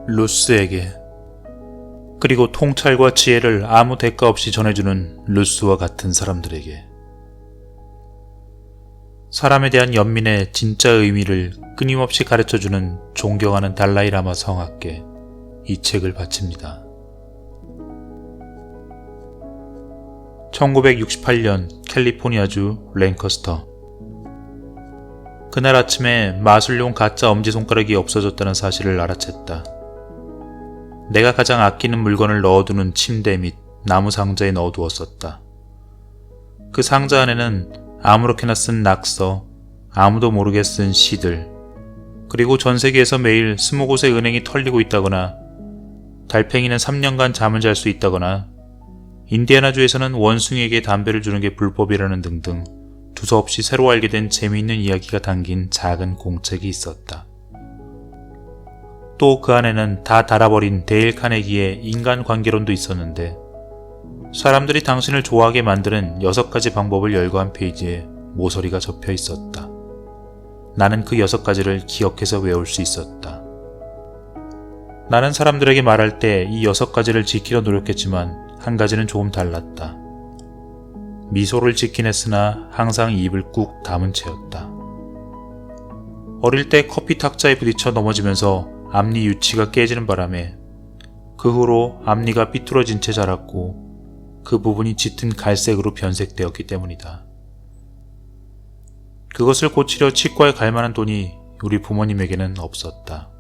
루스에게, 그리고 통찰과 지혜를 아무 대가 없이 전해주는 루스와 같은 사람들에게, 사람에 대한 연민의 진짜 의미를 끊임없이 가르쳐주는 존경하는 달라이라마 성악께 이 책을 바칩니다. 1968년 캘리포니아주 랭커스터. 그날 아침에 마술용 가짜 엄지손가락이 없어졌다는 사실을 알아챘다. 내가 가장 아끼는 물건을 넣어두는 침대 및 나무 상자에 넣어두었었다. 그 상자 안에는 아무렇게나 쓴 낙서, 아무도 모르게 쓴 시들, 그리고 전 세계에서 매일 20곳의 은행이 털리고 있다거나, 달팽이는 3년간 잠을 잘 수 있다거나, 인디애나주에서는 원숭이에게 담배를 주는 게 불법이라는 등등 두서없이 새로 알게 된 재미있는 이야기가 담긴 작은 공책이 있었다. 또 그 안에는 다 닳아버린 데일 카네기의 인간관계론도 있었는데, 사람들이 당신을 좋아하게 만드는 6가지 방법을 열거한 페이지에 모서리가 접혀 있었다. 나는 그 6가지를 기억해서 외울 수 있었다. 나는 사람들에게 말할 때 이 6가지를 지키려 노력했지만 한 가지는 조금 달랐다. 미소를 짓긴 했으나 항상 입을 꾹 다문 채였다. 어릴 때 커피 탁자에 부딪혀 넘어지면서 앞니 유치가 깨지는 바람에 그 후로 앞니가 삐뚤어진 채 자랐고 그 부분이 짙은 갈색으로 변색되었기 때문이다. 그것을 고치려 치과에 갈 만한 돈이 우리 부모님에게는 없었다.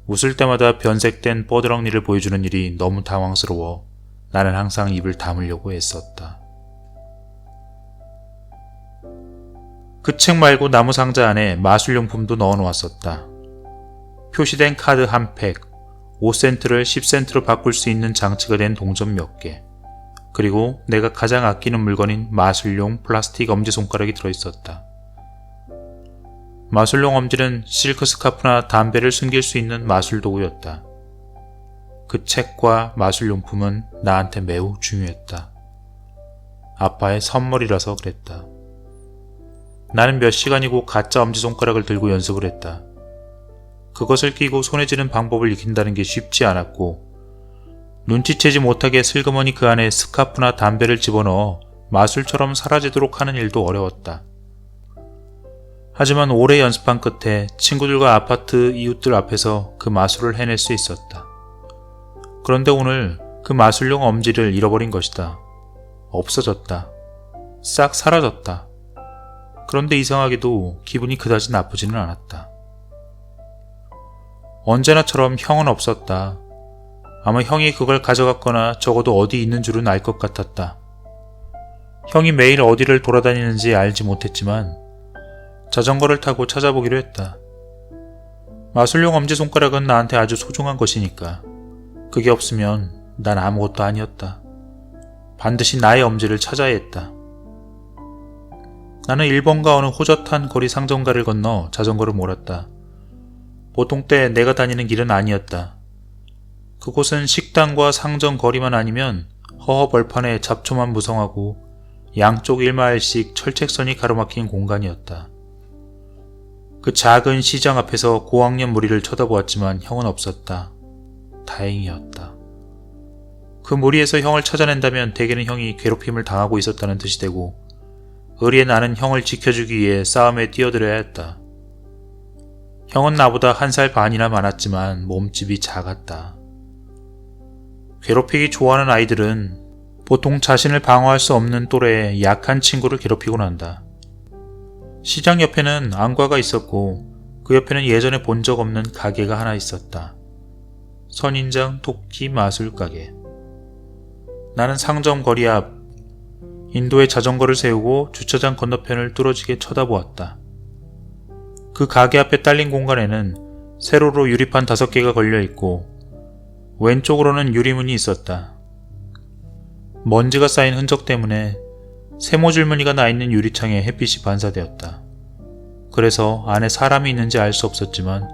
웃을 때마다 변색된 뻐드렁니를 보여주는 일이 너무 당황스러워 나는 항상 입을 다물려고 애썼다. 그 책 말고 나무 상자 안에 마술용품도 넣어놓았었다. 표시된 카드 한 팩, 5센트를 10센트로 바꿀 수 있는 장치가 된 동전 몇 개, 그리고 내가 가장 아끼는 물건인 마술용 플라스틱 엄지손가락이 들어있었다. 마술용 엄지는 실크 스카프나 담배를 숨길 수 있는 마술도구였다. 그 책과 마술용품은 나한테 매우 중요했다. 아빠의 선물이라서 그랬다. 나는 몇 시간이고 가짜 엄지손가락을 들고 연습을 했다. 그것을 끼고 손에 쥐는 방법을 익힌다는 게 쉽지 않았고, 눈치채지 못하게 슬그머니 그 안에 스카프나 담배를 집어넣어 마술처럼 사라지도록 하는 일도 어려웠다. 하지만 오래 연습한 끝에 친구들과 아파트 이웃들 앞에서 그 마술을 해낼 수 있었다. 그런데 오늘 그 마술용 엄지를 잃어버린 것이다. 없어졌다. 싹 사라졌다. 그런데 이상하게도 기분이 그다지 나쁘지는 않았다. 언제나처럼 형은 없었다. 아마 형이 그걸 가져갔거나 적어도 어디 있는 줄은 알 것 같았다. 형이 매일 어디를 돌아다니는지 알지 못했지만 자전거를 타고 찾아보기로 했다. 마술용 엄지손가락은 나한테 아주 소중한 것이니까. 그게 없으면 난 아무것도 아니었다. 반드시 나의 엄지를 찾아야 했다. 나는 일본과 어느 호젓한 거리 상점가를 건너 자전거를 몰았다. 보통 때 내가 다니는 길은 아니었다. 그곳은 식당과 상점 거리만 아니면 허허벌판에 잡초만 무성하고 양쪽 1마일씩 철책선이 가로막힌 공간이었다. 그 작은 시장 앞에서 고학년 무리를 쳐다보았지만 형은 없었다. 다행이었다. 그 무리에서 형을 찾아낸다면 대개는 형이 괴롭힘을 당하고 있었다는 뜻이 되고, 의리에 나는 형을 지켜주기 위해 싸움에 뛰어들어야 했다. 형은 나보다 1살 반이나 많았지만 몸집이 작았다. 괴롭히기 좋아하는 아이들은 보통 자신을 방어할 수 없는 또래의 약한 친구를 괴롭히곤 한다. 시장 옆에는 안과가 있었고 그 옆에는 예전에 본 적 없는 가게가 하나 있었다. 선인장 토끼 마술 가게. 나는 상점 거리 앞 인도에 자전거를 세우고 주차장 건너편을 뚫어지게 쳐다보았다. 그 가게 앞에 딸린 공간에는 세로로 유리판 5개가 걸려있고 왼쪽으로는 유리문이 있었다. 먼지가 쌓인 흔적 때문에 세모줄무늬가 나있는 유리창에 햇빛이 반사되었다. 그래서 안에 사람이 있는지 알 수 없었지만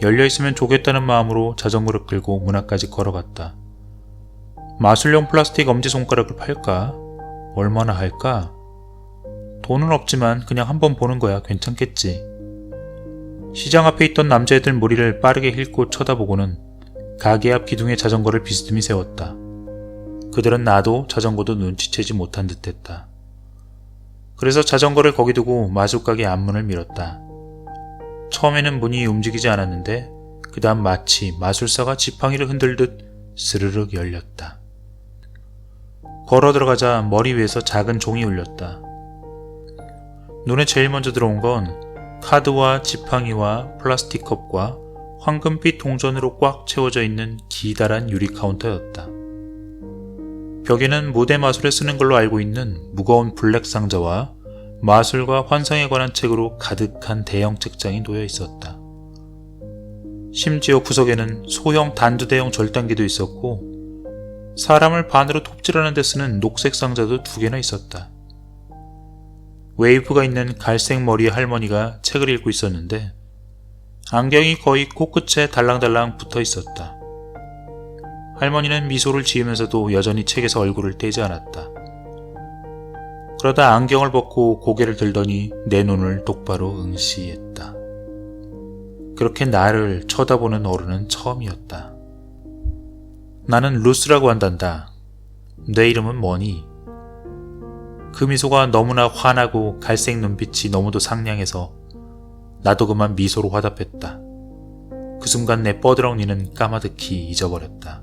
열려있으면 좋겠다는 마음으로 자전거를 끌고 문 앞까지 걸어갔다. 마술용 플라스틱 엄지손가락을 팔까? 얼마나 할까? 돈은 없지만 그냥 한번 보는 거야. 괜찮겠지. 시장 앞에 있던 남자애들 무리를 빠르게 힐고 쳐다보고는 가게 앞 기둥에 자전거를 비스듬히 세웠다. 그들은 나도 자전거도 눈치채지 못한 듯했다. 그래서 자전거를 거기 두고 마술가게 앞문을 밀었다. 처음에는 문이 움직이지 않았는데 그 다음 마치 마술사가 지팡이를 흔들듯 스르륵 열렸다. 걸어 들어가자 머리 위에서 작은 종이 울렸다. 눈에 제일 먼저 들어온 건 카드와 지팡이와 플라스틱 컵과 황금빛 동전으로 꽉 채워져 있는 기다란 유리 카운터였다. 벽에는 무대 마술에 쓰는 걸로 알고 있는 무거운 블랙 상자와 마술과 환상에 관한 책으로 가득한 대형 책장이 놓여 있었다. 심지어 구석에는 소형 단두대형 절단기도 있었고 사람을 반으로 톱질하는 데 쓰는 녹색 상자도 2개나 있었다. 웨이브가 있는 갈색 머리의 할머니가 책을 읽고 있었는데 안경이 거의 코끝에 달랑달랑 붙어 있었다. 할머니는 미소를 지으면서도 여전히 책에서 얼굴을 떼지 않았다. 그러다 안경을 벗고 고개를 들더니 내 눈을 똑바로 응시했다. 그렇게 나를 쳐다보는 어른은 처음이었다. 나는 루스라고 한단다. 내 이름은 뭐니? 그 미소가 너무나 환하고 갈색 눈빛이 너무도 상냥해서 나도 그만 미소로 화답했다. 그 순간 내 뻐드렁니는 까마득히 잊어버렸다.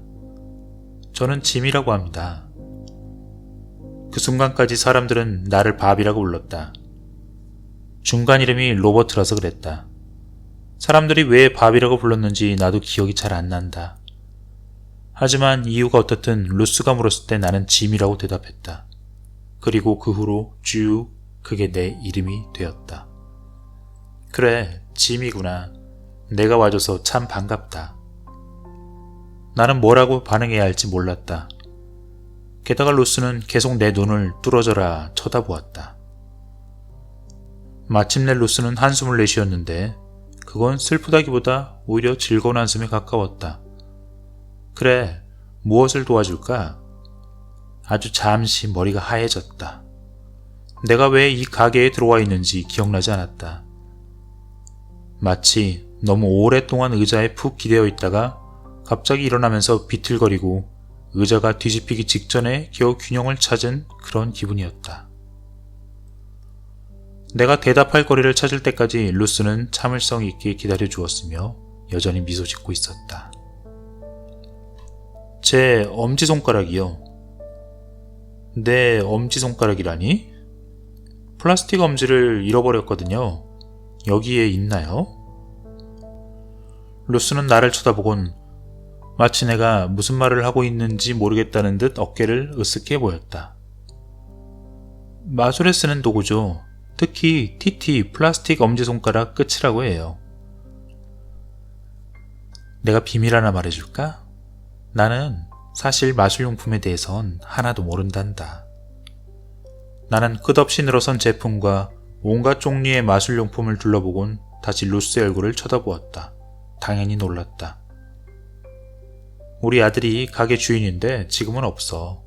저는 짐이라고 합니다. 그 순간까지 사람들은 나를 밥이라고 불렀다. 중간 이름이 로버트라서 그랬다. 사람들이 왜 밥이라고 불렀는지 나도 기억이 잘 안 난다. 하지만 이유가 어떻든 루스가 물었을 때 나는 짐이라고 대답했다. 그리고 그 후로 쭉 그게 내 이름이 되었다. 그래, 짐이구나. 내가 와줘서 참 반갑다. 나는 뭐라고 반응해야 할지 몰랐다. 게다가 루스는 계속 내 눈을 뚫어져라 쳐다보았다. 마침내 루스는 한숨을 내쉬었는데 그건 슬프다기보다 오히려 즐거운 한숨에 가까웠다. 그래, 무엇을 도와줄까? 아주 잠시 머리가 하얘졌다. 내가 왜 이 가게에 들어와 있는지 기억나지 않았다. 마치 너무 오랫동안 의자에 푹 기대어 있다가 갑자기 일어나면서 비틀거리고 의자가 뒤집히기 직전에 겨우 균형을 찾은 그런 기분이었다. 내가 대답할 거리를 찾을 때까지 루스는 참을성 있게 기다려 주었으며 여전히 미소 짓고 있었다. 제 엄지손가락이요. 내 엄지손가락이라니? 플라스틱 엄지를 잃어버렸거든요. 여기에 있나요? 루스는 나를 쳐다보곤 마치 내가 무슨 말을 하고 있는지 모르겠다는 듯 어깨를 으쓱해 보였다. 마술에 쓰는 도구죠. 특히 TT 플라스틱 엄지손가락 끝이라고 해요. 내가 비밀 하나 말해줄까? 나는 사실 마술용품에 대해선 하나도 모른단다. 나는 끝없이 늘어선 제품과 온갖 종류의 마술용품을 둘러보곤 다시 루스의 얼굴을 쳐다보았다. 당연히 놀랐다. 우리 아들이 가게 주인인데 지금은 없어.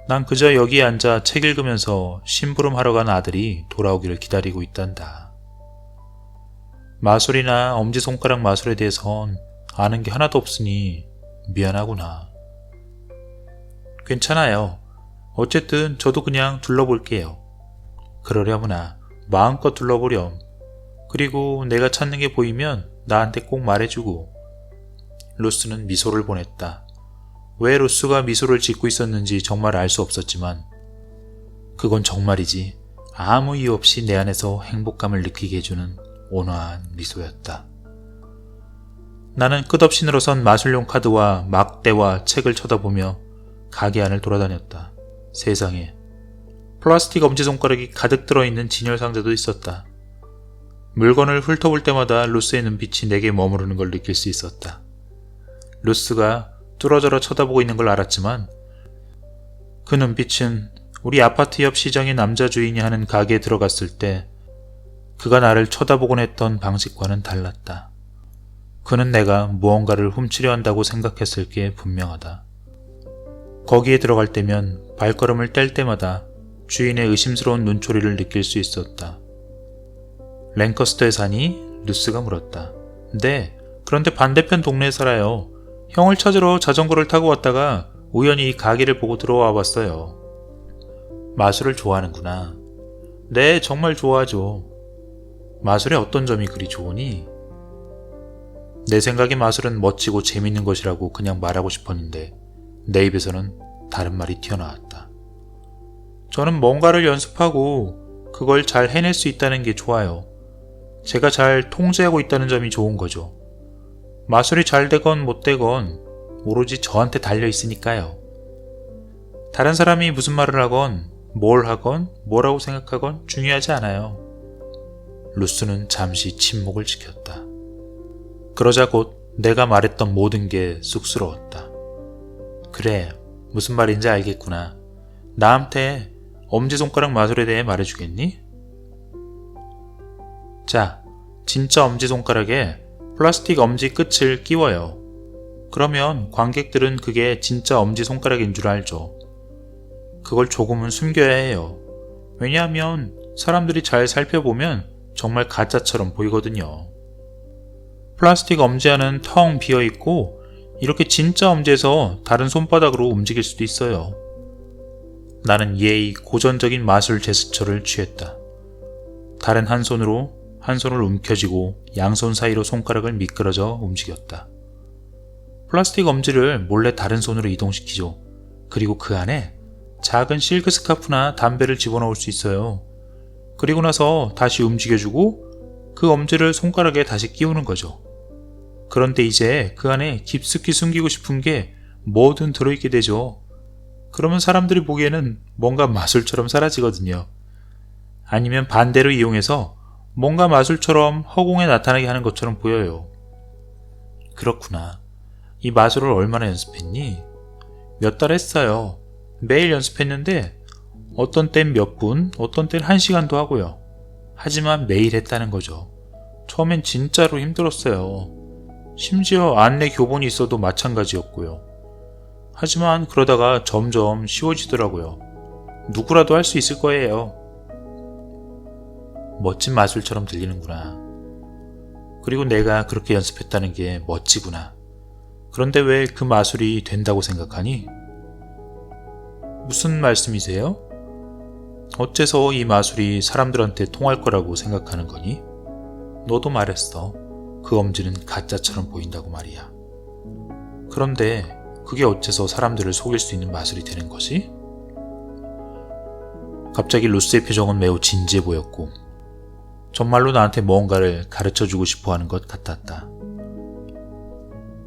난 그저 여기에 앉아 책 읽으면서 심부름하러 간 아들이 돌아오기를 기다리고 있단다. 마술이나 엄지손가락 마술에 대해선 아는 게 하나도 없으니 미안하구나. 괜찮아요. 어쨌든 저도 그냥 둘러볼게요. 그러려무나 마음껏 둘러보렴. 그리고 내가 찾는 게 보이면 나한테 꼭 말해주고. 루스는 미소를 보냈다. 왜 루스가 미소를 짓고 있었는지 정말 알 수 없었지만 그건 정말이지 아무 이유 없이 내 안에서 행복감을 느끼게 해주는 온화한 미소였다. 나는 끝없이 늘어선 마술용 카드와 막대와 책을 쳐다보며 가게 안을 돌아다녔다. 세상에, 플라스틱 엄지손가락이 가득 들어있는 진열 상자도 있었다. 물건을 훑어볼 때마다 루스의 눈빛이 내게 머무르는 걸 느낄 수 있었다. 루스가 뚫어져라 쳐다보고 있는 걸 알았지만 그 눈빛은 우리 아파트 옆 시장의 남자 주인이 하는 가게에 들어갔을 때 그가 나를 쳐다보곤 했던 방식과는 달랐다. 그는 내가 무언가를 훔치려 한다고 생각했을 게 분명하다. 거기에 들어갈 때면 발걸음을 뗄 때마다 주인의 의심스러운 눈초리를 느낄 수 있었다. 랭커스터에 사니? 루스가 물었다. 네, 그런데 반대편 동네에 살아요. 형을 찾으러 자전거를 타고 왔다가 우연히 이 가게를 보고 들어와 봤어요. 마술을 좋아하는구나. 네, 정말 좋아하죠. 마술의 어떤 점이 그리 좋으니? 내 생각에 마술은 멋지고 재밌는 것이라고 그냥 말하고 싶었는데 내 입에서는 다른 말이 튀어나왔다. 저는 뭔가를 연습하고 그걸 잘 해낼 수 있다는 게 좋아요. 제가 잘 통제하고 있다는 점이 좋은 거죠. 마술이 잘 되건 못 되건 오로지 저한테 달려 있으니까요. 다른 사람이 무슨 말을 하건 뭘 하건 뭐라고 생각하건 중요하지 않아요. 루스는 잠시 침묵을 지켰다. 그러자 곧 내가 말했던 모든 게 쑥스러웠다. 그래, 무슨 말인지 알겠구나. 나한테 엄지손가락 마술에 대해 말해주겠니? 자, 진짜 엄지손가락에 플라스틱 엄지 끝을 끼워요. 그러면 관객들은 그게 진짜 엄지손가락인 줄 알죠. 그걸 조금은 숨겨야 해요. 왜냐하면 사람들이 잘 살펴보면 정말 가짜처럼 보이거든요. 플라스틱 엄지 안은 텅 비어있고 이렇게 진짜 엄지에서 다른 손바닥으로 움직일 수도 있어요. 나는 예의 고전적인 마술 제스처를 취했다. 다른 한 손으로 한 손을 움켜쥐고 양손 사이로 손가락을 미끄러져 움직였다. 플라스틱 엄지를 몰래 다른 손으로 이동시키죠. 그리고 그 안에 작은 실크 스카프나 담배를 집어넣을 수 있어요. 그리고 나서 다시 움직여주고 그 엄지를 손가락에 다시 끼우는 거죠. 그런데 이제 그 안에 깊숙이 숨기고 싶은 게 뭐든 들어있게 되죠. 그러면 사람들이 보기에는 뭔가 마술처럼 사라지거든요. 아니면 반대로 이용해서 뭔가 마술처럼 허공에 나타나게 하는 것처럼 보여요. 그렇구나. 이 마술을 얼마나 연습했니? 몇 달 했어요. 매일 연습했는데 어떤 땐 몇 분, 어떤 땐 1시간도 하고요. 하지만 매일 했다는 거죠. 처음엔 진짜로 힘들었어요. 심지어 안내 교본이 있어도 마찬가지였고요. 하지만 그러다가 점점 쉬워지더라고요. 누구라도 할 수 있을 거예요. 멋진 마술처럼 들리는구나. 그리고 내가 그렇게 연습했다는 게 멋지구나. 그런데 왜 그 마술이 된다고 생각하니? 무슨 말씀이세요? 어째서 이 마술이 사람들한테 통할 거라고 생각하는 거니? 너도 말했어. 그 엄지는 가짜처럼 보인다고 말이야. 그런데 그게 어째서 사람들을 속일 수 있는 마술이 되는 거지? 갑자기 루스의 표정은 매우 진지해 보였고 정말로 나한테 무언가를 가르쳐주고 싶어 하는 것 같았다.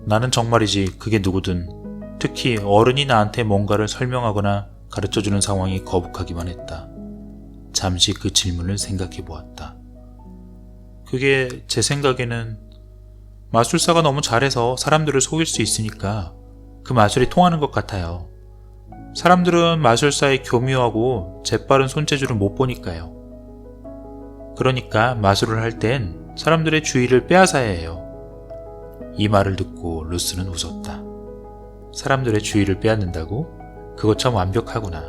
나는 정말이지 그게 누구든 특히 어른이 나한테 뭔가를 설명하거나 가르쳐주는 상황이 거북하기만 했다. 잠시 그 질문을 생각해 보았다. 그게 제 생각에는 마술사가 너무 잘해서 사람들을 속일 수 있으니까 그 마술이 통하는 것 같아요. 사람들은 마술사의 교묘하고 재빠른 손재주를 못 보니까요. 그러니까 마술을 할 땐 사람들의 주의를 빼앗아야 해요. 이 말을 듣고 루스는 웃었다. 사람들의 주의를 빼앗는다고? 그거 참 완벽하구나.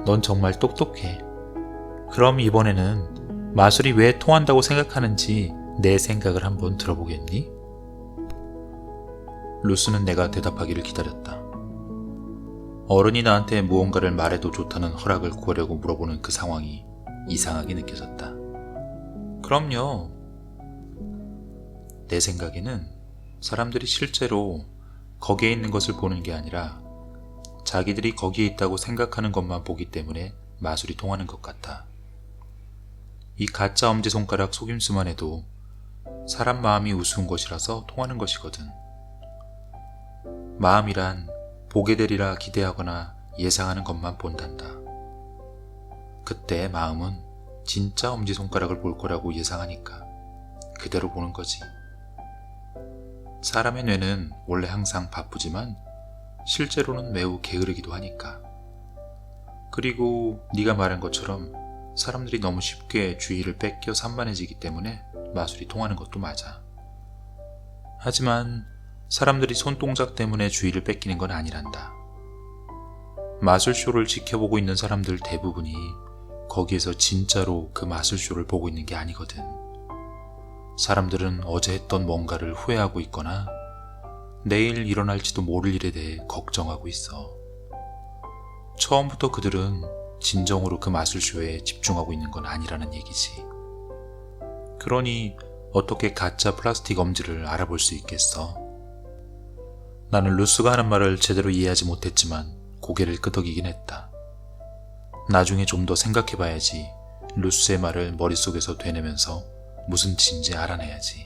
넌 정말 똑똑해. 그럼 이번에는 마술이 왜 통한다고 생각하는지 내 생각을 한번 들어보겠니? 루스는 내가 대답하기를 기다렸다. 어른이 나한테 무언가를 말해도 좋다는 허락을 구하려고 물어보는 그 상황이 이상하게 느껴졌다. 그럼요. 내 생각에는 사람들이 실제로 거기에 있는 것을 보는 게 아니라 자기들이 거기에 있다고 생각하는 것만 보기 때문에 마술이 통하는 것 같아. 이 가짜 엄지손가락 속임수만 해도 사람 마음이 우스운 것이라서 통하는 것이거든. 마음이란 보게 되리라 기대하거나 예상하는 것만 본단다. 그때 마음은 진짜 엄지손가락을 볼 거라고 예상하니까 그대로 보는 거지. 사람의 뇌는 원래 항상 바쁘지만 실제로는 매우 게으르기도 하니까. 그리고 네가 말한 것처럼 사람들이 너무 쉽게 주의를 뺏겨 산만해지기 때문에 마술이 통하는 것도 맞아. 하지만 사람들이 손동작 때문에 주의를 뺏기는 건 아니란다. 마술쇼를 지켜보고 있는 사람들 대부분이 거기에서 진짜로 그 마술쇼를 보고 있는 게 아니거든. 사람들은 어제 했던 뭔가를 후회하고 있거나 내일 일어날지도 모를 일에 대해 걱정하고 있어. 처음부터 그들은 진정으로 그 마술쇼에 집중하고 있는 건 아니라는 얘기지. 그러니 어떻게 가짜 플라스틱 엄지를 알아볼 수 있겠어? 나는 루스가 하는 말을 제대로 이해하지 못했지만 고개를 끄덕이긴 했다. 나중에 좀 더 생각해봐야지. 루스의 말을 머릿속에서 되뇌면서 무슨 짓인지 알아내야지.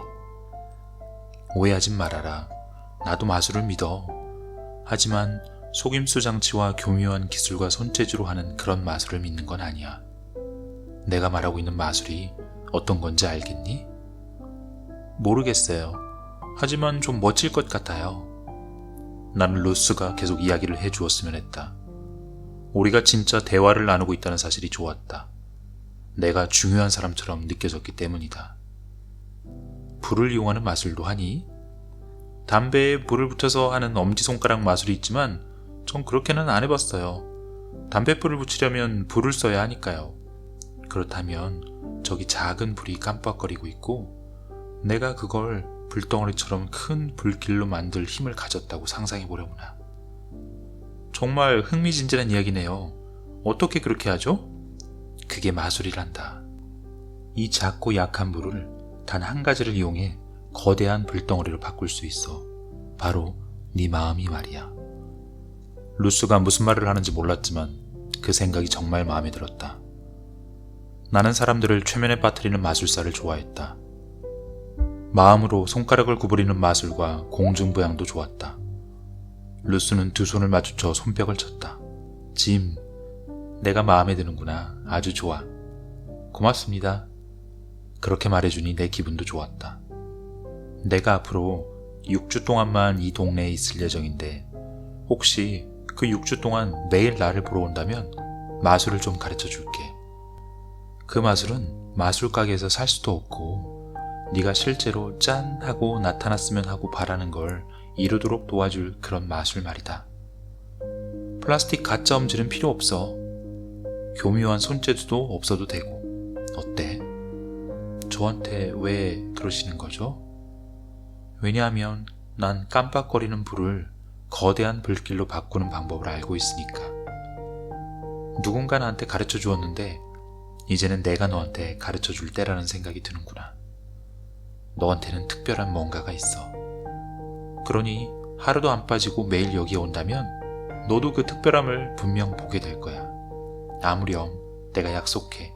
오해하진 말아라. 나도 마술을 믿어. 하지만 속임수 장치와 교묘한 기술과 손재주로 하는 그런 마술을 믿는 건 아니야. 내가 말하고 있는 마술이 어떤 건지 알겠니? 모르겠어요. 하지만 좀 멋질 것 같아요. 나는 루스가 계속 이야기를 해주었으면 했다. 우리가 진짜 대화를 나누고 있다는 사실이 좋았다. 내가 중요한 사람처럼 느껴졌기 때문이다. 불을 이용하는 마술도 하니? 담배에 불을 붙여서 하는 엄지손가락 마술이 있지만 전 그렇게는 안 해봤어요. 담뱃불을 붙이려면 불을 써야 하니까요. 그렇다면 저기 작은 불이 깜빡거리고 있고 내가 그걸 불덩어리처럼 큰 불길로 만들 힘을 가졌다고 상상해보려구나. 정말 흥미진진한 이야기네요. 어떻게 그렇게 하죠? 그게 마술이란다. 이 작고 약한 불을 단 한 가지를 이용해 거대한 불덩어리로 바꿀 수 있어. 바로 네 마음이 말이야. 루스가 무슨 말을 하는지 몰랐지만 그 생각이 정말 마음에 들었다. 나는 사람들을 최면에 빠뜨리는 마술사를 좋아했다. 마음으로 손가락을 구부리는 마술과 공중부양도 좋았다. 루스는 두 손을 마주쳐 손뼉을 쳤다. 짐, 내가 마음에 드는구나. 아주 좋아. 고맙습니다. 그렇게 말해주니 내 기분도 좋았다. 내가 앞으로 6주 동안만 이 동네에 있을 예정인데 혹시 그 6주 동안 매일 나를 보러 온다면 마술을 좀 가르쳐 줄게. 그 마술은 마술 가게에서 살 수도 없고 네가 실제로 짠 하고 나타났으면 하고 바라는 걸 이루도록 도와줄 그런 마술 말이다. 플라스틱 가짜 엄지는 필요 없어. 교묘한 손재주도 없어도 되고. 어때? 저한테 왜 그러시는 거죠? 왜냐하면 난 깜빡거리는 불을 거대한 불길로 바꾸는 방법을 알고 있으니까. 누군가 나한테 가르쳐 주었는데 이제는 내가 너한테 가르쳐 줄 때라는 생각이 드는구나. 너한테는 특별한 뭔가가 있어. 그러니 하루도 안 빠지고 매일 여기에 온다면 너도 그 특별함을 분명 보게 될 거야. 아무렴, 내가 약속해.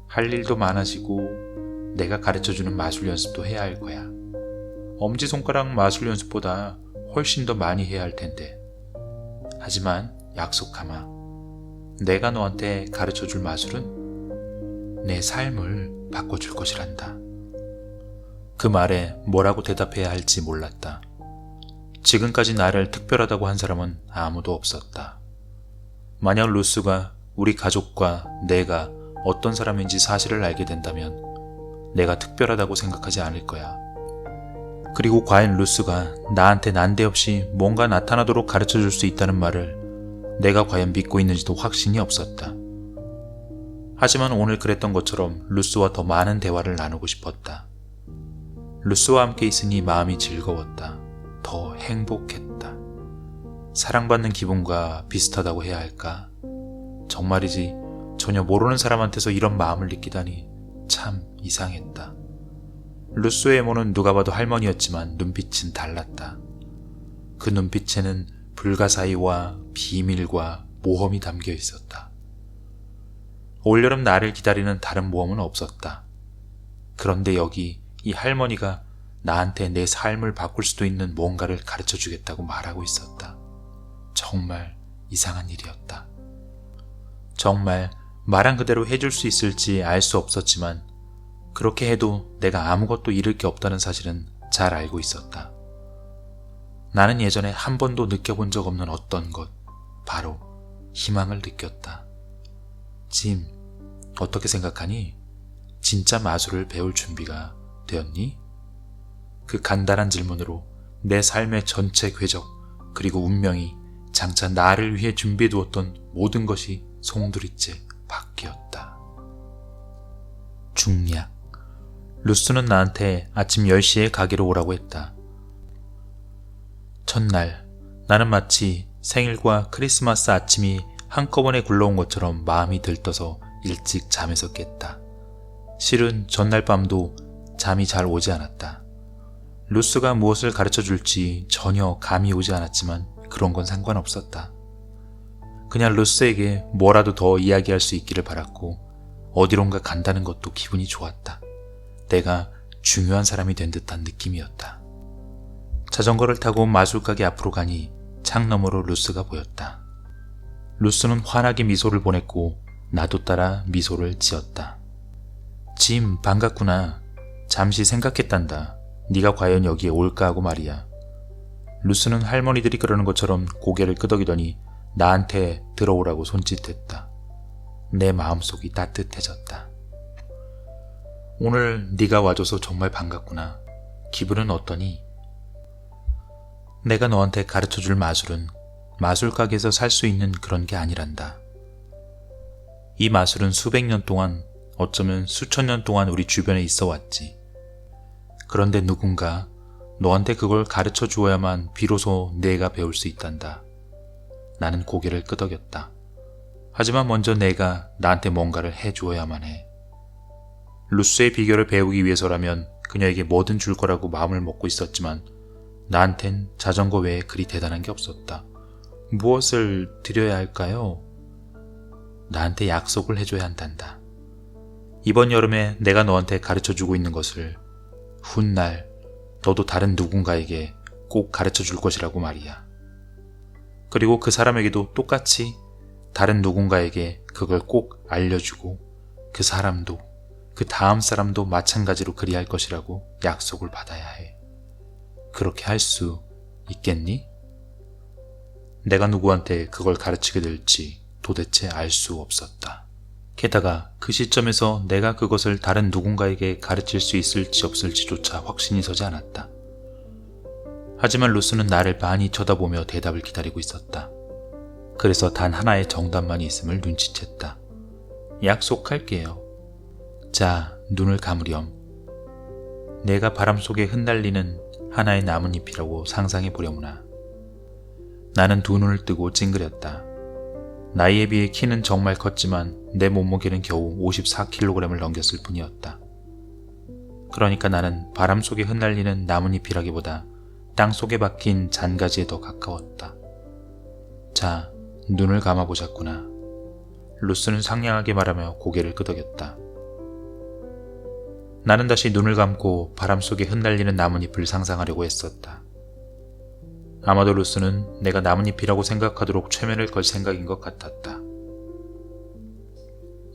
할 일도 많아지고 내가 가르쳐주는 마술 연습도 해야 할 거야. 엄지손가락 마술 연습보다 훨씬 더 많이 해야 할 텐데. 하지만 약속하마. 내가 너한테 가르쳐줄 마술은 내 삶을 바꿔줄 것이란다. 그 말에 뭐라고 대답해야 할지 몰랐다. 지금까지 나를 특별하다고 한 사람은 아무도 없었다. 만약 루스가 우리 가족과 내가 어떤 사람인지 사실을 알게 된다면 내가 특별하다고 생각하지 않을 거야. 그리고 과연 루스가 나한테 난데없이 뭔가 나타나도록 가르쳐줄 수 있다는 말을 내가 과연 믿고 있는지도 확신이 없었다. 하지만 오늘 그랬던 것처럼 루스와 더 많은 대화를 나누고 싶었다. 루스와 함께 있으니 마음이 즐거웠다. 더 행복했다. 사랑받는 기분과 비슷하다고 해야 할까? 정말이지 전혀 모르는 사람한테서 이런 마음을 느끼다니 참 이상했다. 루스의 모는 누가 봐도 할머니였지만 눈빛은 달랐다. 그 눈빛에는 불가사의와 비밀과 모험이 담겨 있었다. 올여름 나를 기다리는 다른 모험은 없었다. 그런데 여기 이 할머니가 나한테 내 삶을 바꿀 수도 있는 뭔가를 가르쳐 주겠다고 말하고 있었다. 정말 이상한 일이었다. 정말 말한 그대로 해줄 수 있을지 알 수 없었지만 그렇게 해도 내가 아무것도 잃을 게 없다는 사실은 잘 알고 있었다. 나는 예전에 한 번도 느껴본 적 없는 어떤 것, 바로 희망을 느꼈다. 짐, 어떻게 생각하니? 진짜 마술을 배울 준비가 되었니? 그 간단한 질문으로 내 삶의 전체 궤적 그리고 운명이 장차 나를 위해 준비해두었던 모든 것이 송두리째 바뀌었다. 중략. 루스는 나한테 아침 10시에 가게로 오라고 했다. 첫날, 나는 마치 생일과 크리스마스 아침이 한꺼번에 굴러온 것처럼 마음이 들떠서 일찍 잠에서 깼다. 실은 전날 밤도 잠이 잘 오지 않았다. 루스가 무엇을 가르쳐 줄지 전혀 감이 오지 않았지만 그런 건 상관없었다. 그냥 루스에게 뭐라도 더 이야기할 수 있기를 바랐고 어디론가 간다는 것도 기분이 좋았다. 내가 중요한 사람이 된 듯한 느낌이었다. 자전거를 타고 마술가게 앞으로 가니 창 너머로 루스가 보였다. 루스는 환하게 미소를 보냈고 나도 따라 미소를 지었다. 짐, 반갑구나. 잠시 생각했단다. 네가 과연 여기에 올까 하고 말이야. 루스는 할머니들이 그러는 것처럼 고개를 끄덕이더니 나한테 들어오라고 손짓했다. 내 마음속이 따뜻해졌다. 오늘 네가 와줘서 정말 반갑구나. 기분은 어떠니? 내가 너한테 가르쳐줄 마술은 마술 가게에서 살 수 있는 그런 게 아니란다. 이 마술은 수백 년 동안, 어쩌면 수천 년 동안 우리 주변에 있어 왔지. 그런데 누군가 너한테 그걸 가르쳐 주어야만 비로소 내가 배울 수 있단다. 나는 고개를 끄덕였다. 하지만 먼저 내가 나한테 뭔가를 해주어야만 해. 루스의 비결을 배우기 위해서라면 그녀에게 뭐든 줄 거라고 마음을 먹고 있었지만 나한텐 자전거 외에 그리 대단한 게 없었다. 무엇을 드려야 할까요? 나한테 약속을 해줘야 한단다. 이번 여름에 내가 너한테 가르쳐주고 있는 것을 훗날 너도 다른 누군가에게 꼭 가르쳐줄 것이라고 말이야. 그리고 그 사람에게도 똑같이 다른 누군가에게 그걸 꼭 알려주고 그 사람도 그 다음 사람도 마찬가지로 그리할 것이라고 약속을 받아야 해. 그렇게 할 수 있겠니? 내가 누구한테 그걸 가르치게 될지 도대체 알 수 없었다. 게다가 그 시점에서 내가 그것을 다른 누군가에게 가르칠 수 있을지 없을지조차 확신이 서지 않았다. 하지만 루스는 나를 많이 쳐다보며 대답을 기다리고 있었다. 그래서 단 하나의 정답만이 있음을 눈치챘다. 약속할게요. 자, 눈을 감으렴. 내가 바람 속에 흩날리는 하나의 나뭇잎이라고 상상해 보려무나. 나는 두 눈을 뜨고 찡그렸다. 나이에 비해 키는 정말 컸지만 내 몸무게는 겨우 54kg을 넘겼을 뿐이었다. 그러니까 나는 바람 속에 흩날리는 나뭇잎이라기보다 땅 속에 박힌 잔가지에 더 가까웠다. 자, 눈을 감아보자꾸나. 루스는 상냥하게 말하며 고개를 끄덕였다. 나는 다시 눈을 감고 바람 속에 흩날리는 나뭇잎을 상상하려고 했었다. 아마도 루스는 내가 나뭇잎이라고 생각하도록 최면을 걸 생각인 것 같았다.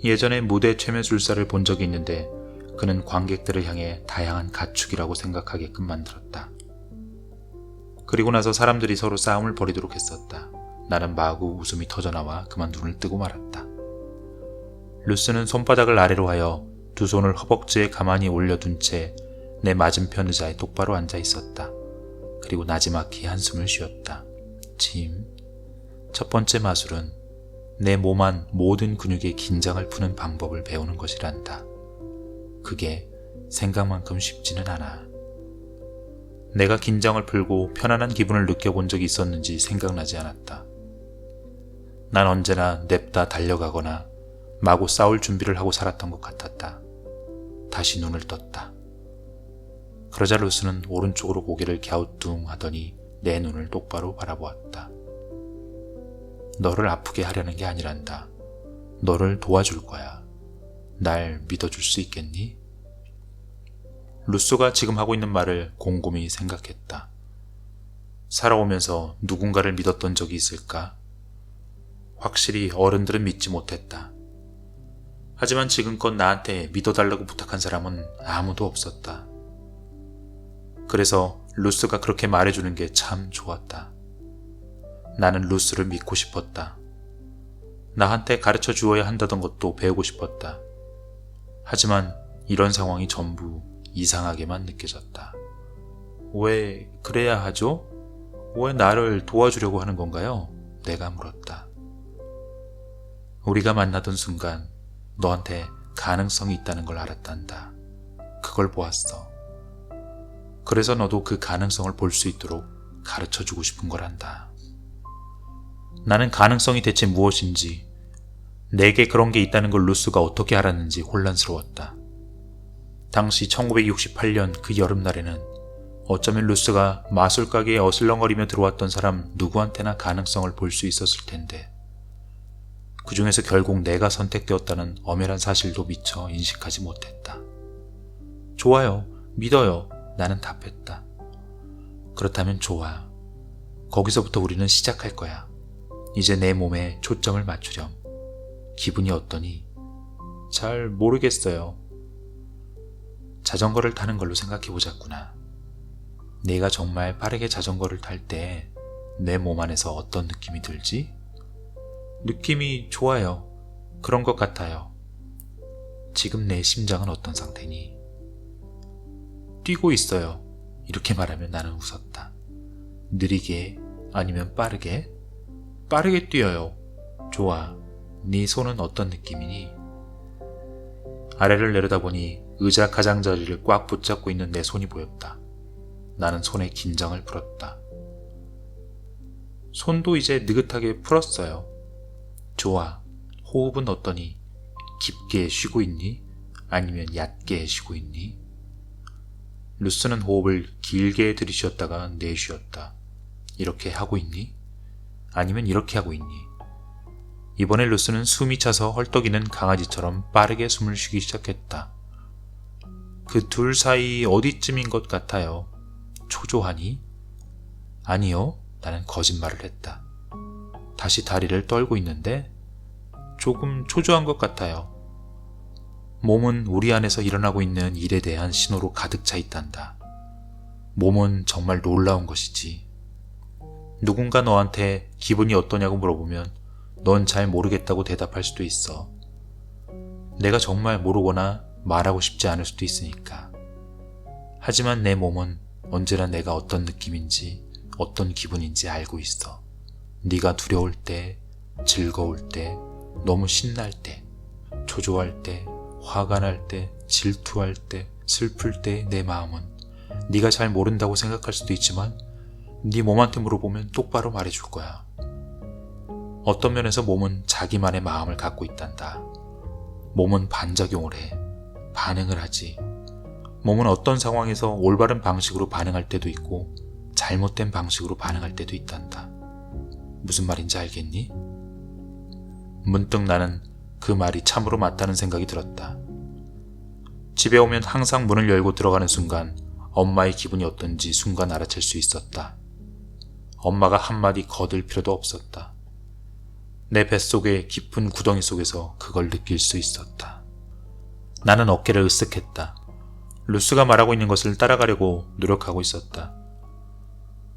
예전에 무대 최면술사를 본 적이 있는데 그는 관객들을 향해 다양한 가축이라고 생각하게끔 만들었다. 그리고 나서 사람들이 서로 싸움을 벌이도록 했었다. 나는 마구 웃음이 터져나와 그만 눈을 뜨고 말았다. 루스는 손바닥을 아래로 하여 두 손을 허벅지에 가만히 올려둔 채 내 맞은편 의자에 똑바로 앉아 있었다. 그리고 나지막히 한숨을 쉬었다. 짐, 첫 번째 마술은 내 몸 안 모든 근육의 긴장을 푸는 방법을 배우는 것이란다. 그게 생각만큼 쉽지는 않아. 내가 긴장을 풀고 편안한 기분을 느껴본 적이 있었는지 생각나지 않았다. 난 언제나 냅다 달려가거나 마구 싸울 준비를 하고 살았던 것 같았다. 다시 눈을 떴다. 그러자 루스는 오른쪽으로 고개를 갸우뚱하더니 내 눈을 똑바로 바라보았다. 너를 아프게 하려는 게 아니란다. 너를 도와줄 거야. 날 믿어줄 수 있겠니? 루소가 지금 하고 있는 말을 곰곰이 생각했다. 살아오면서 누군가를 믿었던 적이 있을까? 확실히 어른들은 믿지 못했다. 하지만 지금껏 나한테 믿어달라고 부탁한 사람은 아무도 없었다. 그래서 루스가 그렇게 말해주는 게 참 좋았다. 나는 루스를 믿고 싶었다. 나한테 가르쳐 주어야 한다던 것도 배우고 싶었다. 하지만 이런 상황이 전부 이상하게만 느껴졌다. 왜 그래야 하죠? 왜 나를 도와주려고 하는 건가요? 내가 물었다. 우리가 만나던 순간 너한테 가능성이 있다는 걸 알았단다. 그걸 보았어. 그래서 너도 그 가능성을 볼 수 있도록 가르쳐주고 싶은 거란다. 나는 가능성이 대체 무엇인지, 내게 그런 게 있다는 걸 루스가 어떻게 알았는지 혼란스러웠다. 당시 1968년 그 여름날에는 어쩌면 루스가 마술 가게에 어슬렁거리며 들어왔던 사람 누구한테나 가능성을 볼 수 있었을 텐데, 그 중에서 결국 내가 선택되었다는 엄연한 사실도 미처 인식하지 못했다. 좋아요. 믿어요. 나는 답했다. 그렇다면 좋아. 거기서부터 우리는 시작할 거야. 이제 내 몸에 초점을 맞추렴. 기분이 어떠니? 잘 모르겠어요. 자전거를 타는 걸로 생각해보자꾸나. 내가 정말 빠르게 자전거를 탈 때 내 몸 안에서 어떤 느낌이 들지? 느낌이 좋아요. 그런 것 같아요. 지금 내 심장은 어떤 상태니? 뛰고 있어요. 이렇게 말하면 나는 웃었다. 느리게 아니면 빠르게? 빠르게 뛰어요. 좋아. 네 손은 어떤 느낌이니? 아래를 내려다보니 의자 가장자리를 꽉 붙잡고 있는 내 손이 보였다. 나는 손에 긴장을 풀었다. 손도 이제 느긋하게 풀었어요. 좋아. 호흡은 어떠니? 깊게 쉬고 있니? 아니면 얕게 쉬고 있니? 루스는 호흡을 길게 들이쉬었다가 내쉬었다. 이렇게 하고 있니? 아니면 이렇게 하고 있니? 이번에 루스는 숨이 차서 헐떡이는 강아지처럼 빠르게 숨을 쉬기 시작했다. 그 둘 사이 어디쯤인 것 같아요. 초조하니? 아니요. 나는 거짓말을 했다. 다시 다리를 떨고 있는데 조금 초조한 것 같아요. 몸은 우리 안에서 일어나고 있는 일에 대한 신호로 가득 차 있단다. 몸은 정말 놀라운 것이지. 누군가 너한테 기분이 어떠냐고 물어보면 넌 잘 모르겠다고 대답할 수도 있어. 내가 정말 모르거나 말하고 싶지 않을 수도 있으니까. 하지만 내 몸은 언제나 내가 어떤 느낌인지, 어떤 기분인지 알고 있어. 네가 두려울 때, 즐거울 때, 너무 신날 때, 초조할 때, 화가 날 때, 질투할 때, 슬플 때 내 마음은 네가 잘 모른다고 생각할 수도 있지만 네 몸한테 물어보면 똑바로 말해줄 거야. 어떤 면에서 몸은 자기만의 마음을 갖고 있단다. 몸은 반작용을 해. 반응을 하지. 몸은 어떤 상황에서 올바른 방식으로 반응할 때도 있고 잘못된 방식으로 반응할 때도 있단다. 무슨 말인지 알겠니? 문득 나는 그 말이 참으로 맞다는 생각이 들었다. 집에 오면 항상 문을 열고 들어가는 순간 엄마의 기분이 어떤지 순간 알아챌 수 있었다. 엄마가 한마디 거들 필요도 없었다. 내 뱃속의 깊은 구덩이 속에서 그걸 느낄 수 있었다. 나는 어깨를 으쓱했다. 루스가 말하고 있는 것을 따라가려고 노력하고 있었다.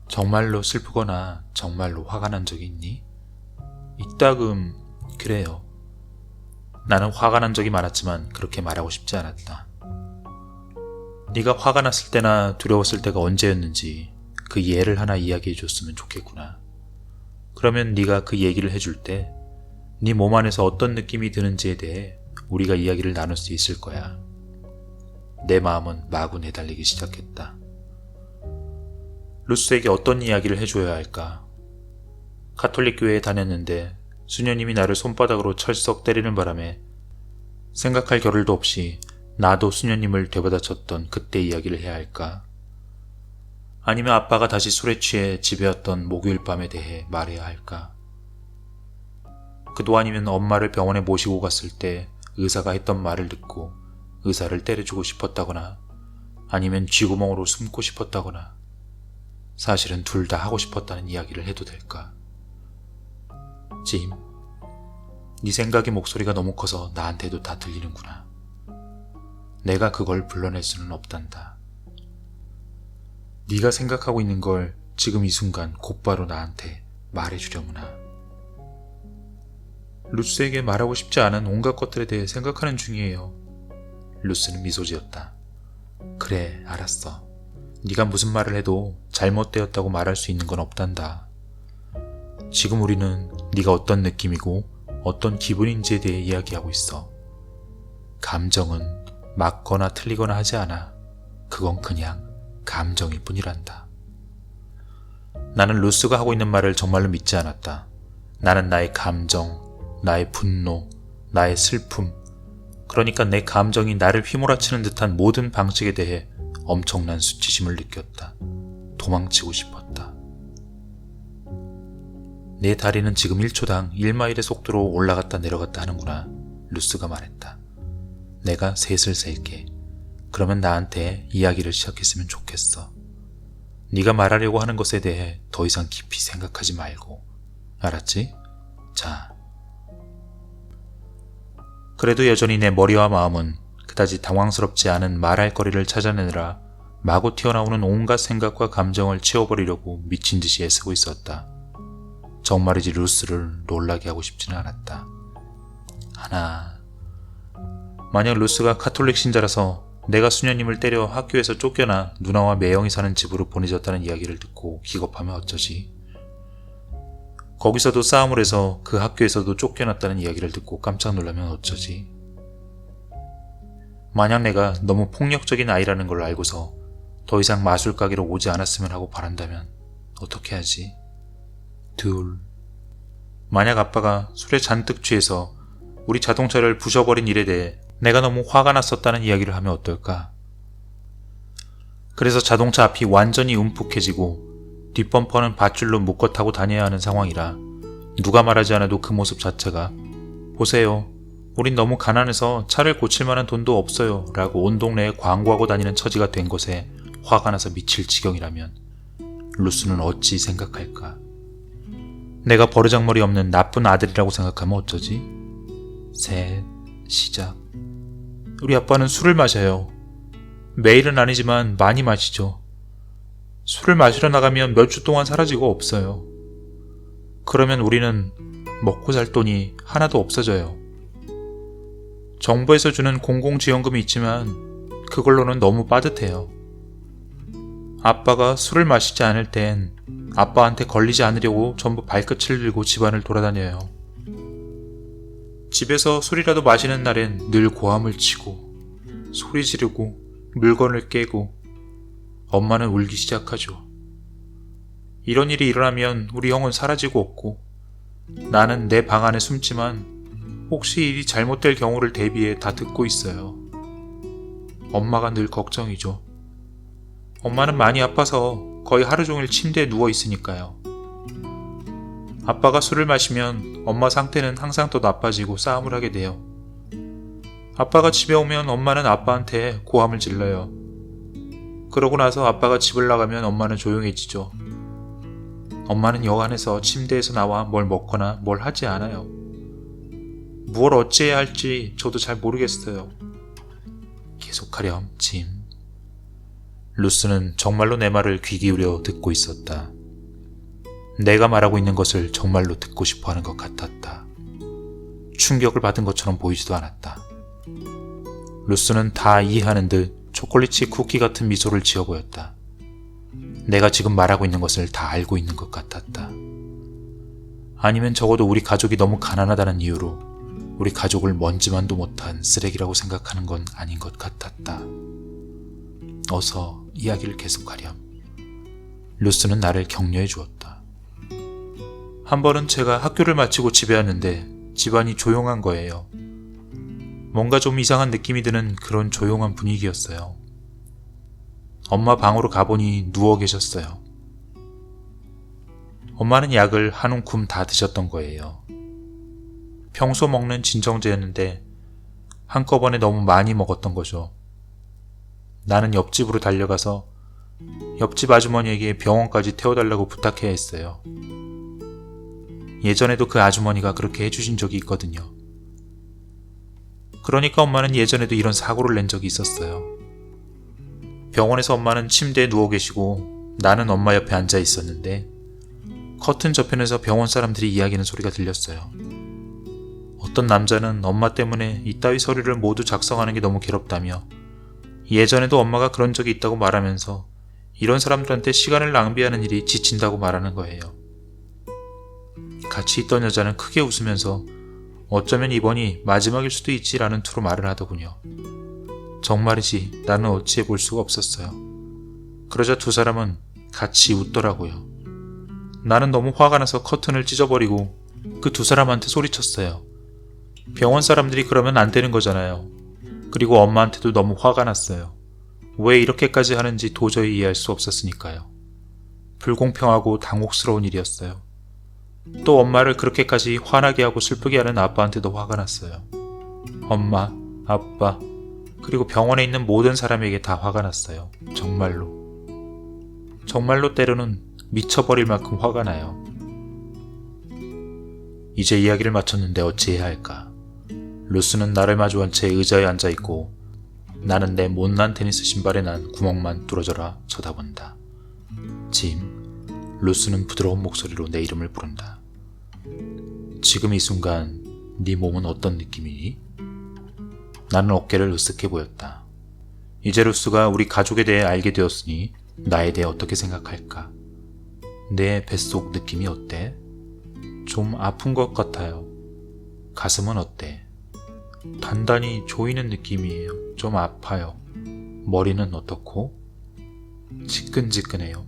정말로 슬프거나 정말로 화가 난 적이 있니? 이따금 그래요. 나는 화가 난 적이 많았지만 그렇게 말하고 싶지 않았다. 네가 화가 났을 때나 두려웠을 때가 언제였는지 그 예를 하나 이야기해 줬으면 좋겠구나. 그러면 네가 그 얘기를 해줄 때 네 몸 안에서 어떤 느낌이 드는지에 대해 우리가 이야기를 나눌 수 있을 거야. 내 마음은 마구 내달리기 시작했다. 루스에게 어떤 이야기를 해줘야 할까? 가톨릭 교회에 다녔는데 수녀님이 나를 손바닥으로 철썩 때리는 바람에 생각할 겨를도 없이 나도 수녀님을 되받아쳤던 그때 이야기를 해야 할까? 아니면 아빠가 다시 술에 취해 집에 왔던 목요일 밤에 대해 말해야 할까? 그도 아니면 엄마를 병원에 모시고 갔을 때 의사가 했던 말을 듣고 의사를 때려주고 싶었다거나 아니면 쥐구멍으로 숨고 싶었다거나 사실은 둘 다 하고 싶었다는 이야기를 해도 될까? 짐, 네 생각의 목소리가 너무 커서 나한테도 다 들리는구나. 내가 그걸 불러낼 수는 없단다. 네가 생각하고 있는 걸 지금 이 순간 곧바로 나한테 말해주려무나. 루스에게 말하고 싶지 않은 온갖 것들에 대해 생각하는 중이에요. 루스는 미소 지었다. 그래, 알았어. 네가 무슨 말을 해도 잘못되었다고 말할 수 있는 건 없단다. 지금 우리는 네가 어떤 느낌이고 어떤 기분인지에 대해 이야기하고 있어. 감정은 맞거나 틀리거나 하지 않아. 그건 그냥 감정일 뿐이란다. 나는 루스가 하고 있는 말을 정말로 믿지 않았다. 나는 나의 감정, 나의 분노, 나의 슬픔, 그러니까 내 감정이 나를 휘몰아치는 듯한 모든 방식에 대해 엄청난 수치심을 느꼈다. 도망치고 싶었다. 내 다리는 지금 1초당 1마일의 속도로 올라갔다 내려갔다 하는구나. 루스가 말했다. 내가 셋을 셀게. 그러면 나한테 이야기를 시작했으면 좋겠어. 네가 말하려고 하는 것에 대해 더 이상 깊이 생각하지 말고. 알았지? 자. 그래도 여전히 내 머리와 마음은 그다지 당황스럽지 않은 말할 거리를 찾아내느라 마구 튀어나오는 온갖 생각과 감정을 채워버리려고 미친 듯이 애쓰고 있었다. 정말이지 루스를 놀라게 하고 싶지는 않았다. 만약 루스가 카톨릭 신자라서 내가 수녀님을 때려 학교에서 쫓겨나 누나와 매형이 사는 집으로 보내졌다는 이야기를 듣고 기겁하면 어쩌지? 거기서도 싸움을 해서 그 학교에서도 쫓겨났다는 이야기를 듣고 깜짝 놀라면 어쩌지? 만약 내가 너무 폭력적인 아이라는 걸 알고서 더 이상 마술 가게로 오지 않았으면 하고 바란다면 어떻게 하지? 만약 아빠가 술에 잔뜩 취해서 우리 자동차를 부셔버린 일에 대해 내가 너무 화가 났었다는 이야기를 하면 어떨까? 그래서 자동차 앞이 완전히 움푹해지고 뒷범퍼는 밧줄로 묶어 타고 다녀야 하는 상황이라 누가 말하지 않아도 그 모습 자체가 보세요. 우린 너무 가난해서 차를 고칠 만한 돈도 없어요 라고 온 동네에 광고하고 다니는 처지가 된 것에 화가 나서 미칠 지경이라면 루스는 어찌 생각할까? 내가 버르장머리 없는 나쁜 아들이라고 생각하면 어쩌지? 셋, 시작. 우리 아빠는 술을 마셔요. 매일은 아니지만 많이 마시죠. 술을 마시러 나가면 몇 주 동안 사라지고 없어요. 그러면 우리는 먹고 살 돈이 하나도 없어져요. 정부에서 주는 공공지원금이 있지만 그걸로는 너무 빠듯해요. 아빠가 술을 마시지 않을 땐 아빠한테 걸리지 않으려고 전부 발끝을 들고 집안을 돌아다녀요. 집에서 술이라도 마시는 날엔 늘 고함을 치고 소리 지르고 물건을 깨고 엄마는 울기 시작하죠. 이런 일이 일어나면 우리 형은 사라지고 없고 나는 내 방 안에 숨지만 혹시 일이 잘못될 경우를 대비해 다 듣고 있어요. 엄마가 늘 걱정이죠. 엄마는 많이 아파서 거의 하루 종일 침대에 누워 있으니까요. 아빠가 술을 마시면 엄마 상태는 항상 더 나빠지고 싸움을 하게 돼요. 아빠가 집에 오면 엄마는 아빠한테 고함을 질러요. 그러고 나서 아빠가 집을 나가면 엄마는 조용해지죠. 엄마는 여간해서 침대에서 나와 뭘 먹거나 뭘 하지 않아요. 무엇을 어찌해야 할지 저도 잘 모르겠어요. 계속하렴, 짐. 루스는 정말로 내 말을 귀 기울여 듣고 있었다. 내가 말하고 있는 것을 정말로 듣고 싶어 하는 것 같았다. 충격을 받은 것처럼 보이지도 않았다. 루스는 다 이해하는 듯 초콜릿치 쿠키 같은 미소를 지어 보였다. 내가 지금 말하고 있는 것을 다 알고 있는 것 같았다. 아니면 적어도 우리 가족이 너무 가난하다는 이유로 우리 가족을 먼지만도 못한 쓰레기라고 생각하는 건 아닌 것 같았다. 어서 이야기를 계속하렴. 루스는 나를 격려해 주었다. 한 번은 제가 학교를 마치고 집에 왔는데 집안이 조용한 거예요. 뭔가 좀 이상한 느낌이 드는 그런 조용한 분위기였어요. 엄마 방으로 가보니 누워 계셨어요. 엄마는 약을 한 움큼 다 드셨던 거예요. 평소 먹는 진정제였는데 한꺼번에 너무 많이 먹었던 거죠. 나는 옆집으로 달려가서 옆집 아주머니에게 병원까지 태워달라고 부탁해야 했어요. 예전에도 그 아주머니가 그렇게 해주신 적이 있거든요. 그러니까 엄마는 예전에도 이런 사고를 낸 적이 있었어요. 병원에서 엄마는 침대에 누워 계시고 나는 엄마 옆에 앉아 있었는데 커튼 저편에서 병원 사람들이 이야기하는 소리가 들렸어요. 어떤 남자는 엄마 때문에 이따위 서류를 모두 작성하는 게 너무 괴롭다며 예전에도 엄마가 그런 적이 있다고 말하면서 이런 사람들한테 시간을 낭비하는 일이 지친다고 말하는 거예요. 같이 있던 여자는 크게 웃으면서 어쩌면 이번이 마지막일 수도 있지라는 투로 말을 하더군요. 정말이지 나는 어찌해 볼 수가 없었어요. 그러자 두 사람은 같이 웃더라고요. 나는 너무 화가 나서 커튼을 찢어버리고 그 두 사람한테 소리쳤어요. 병원 사람들이 그러면 안 되는 거잖아요. 그리고 엄마한테도 너무 화가 났어요. 왜 이렇게까지 하는지 도저히 이해할 수 없었으니까요. 불공평하고 당혹스러운 일이었어요. 또 엄마를 그렇게까지 화나게 하고 슬프게 하는 아빠한테도 화가 났어요. 엄마, 아빠, 그리고 병원에 있는 모든 사람에게 다 화가 났어요. 정말로. 정말로 때로는 미쳐버릴 만큼 화가 나요. 이제 이야기를 마쳤는데 어찌해야 할까. 루스는 나를 마주한 채 의자에 앉아있고 나는 내 못난 테니스 신발에 난 구멍만 뚫어져라 쳐다본다. 짐. 루스는 부드러운 목소리로 내 이름을 부른다. 지금 이 순간 네 몸은 어떤 느낌이니? 나는 어깨를 으쓱해 보였다. 이제 루스가 우리 가족에 대해 알게 되었으니 나에 대해 어떻게 생각할까? 내 뱃속 느낌이 어때? 좀 아픈 것 같아요. 가슴은 어때? 단단히 조이는 느낌이에요. 좀 아파요. 머리는 어떻고? 지끈지끈해요.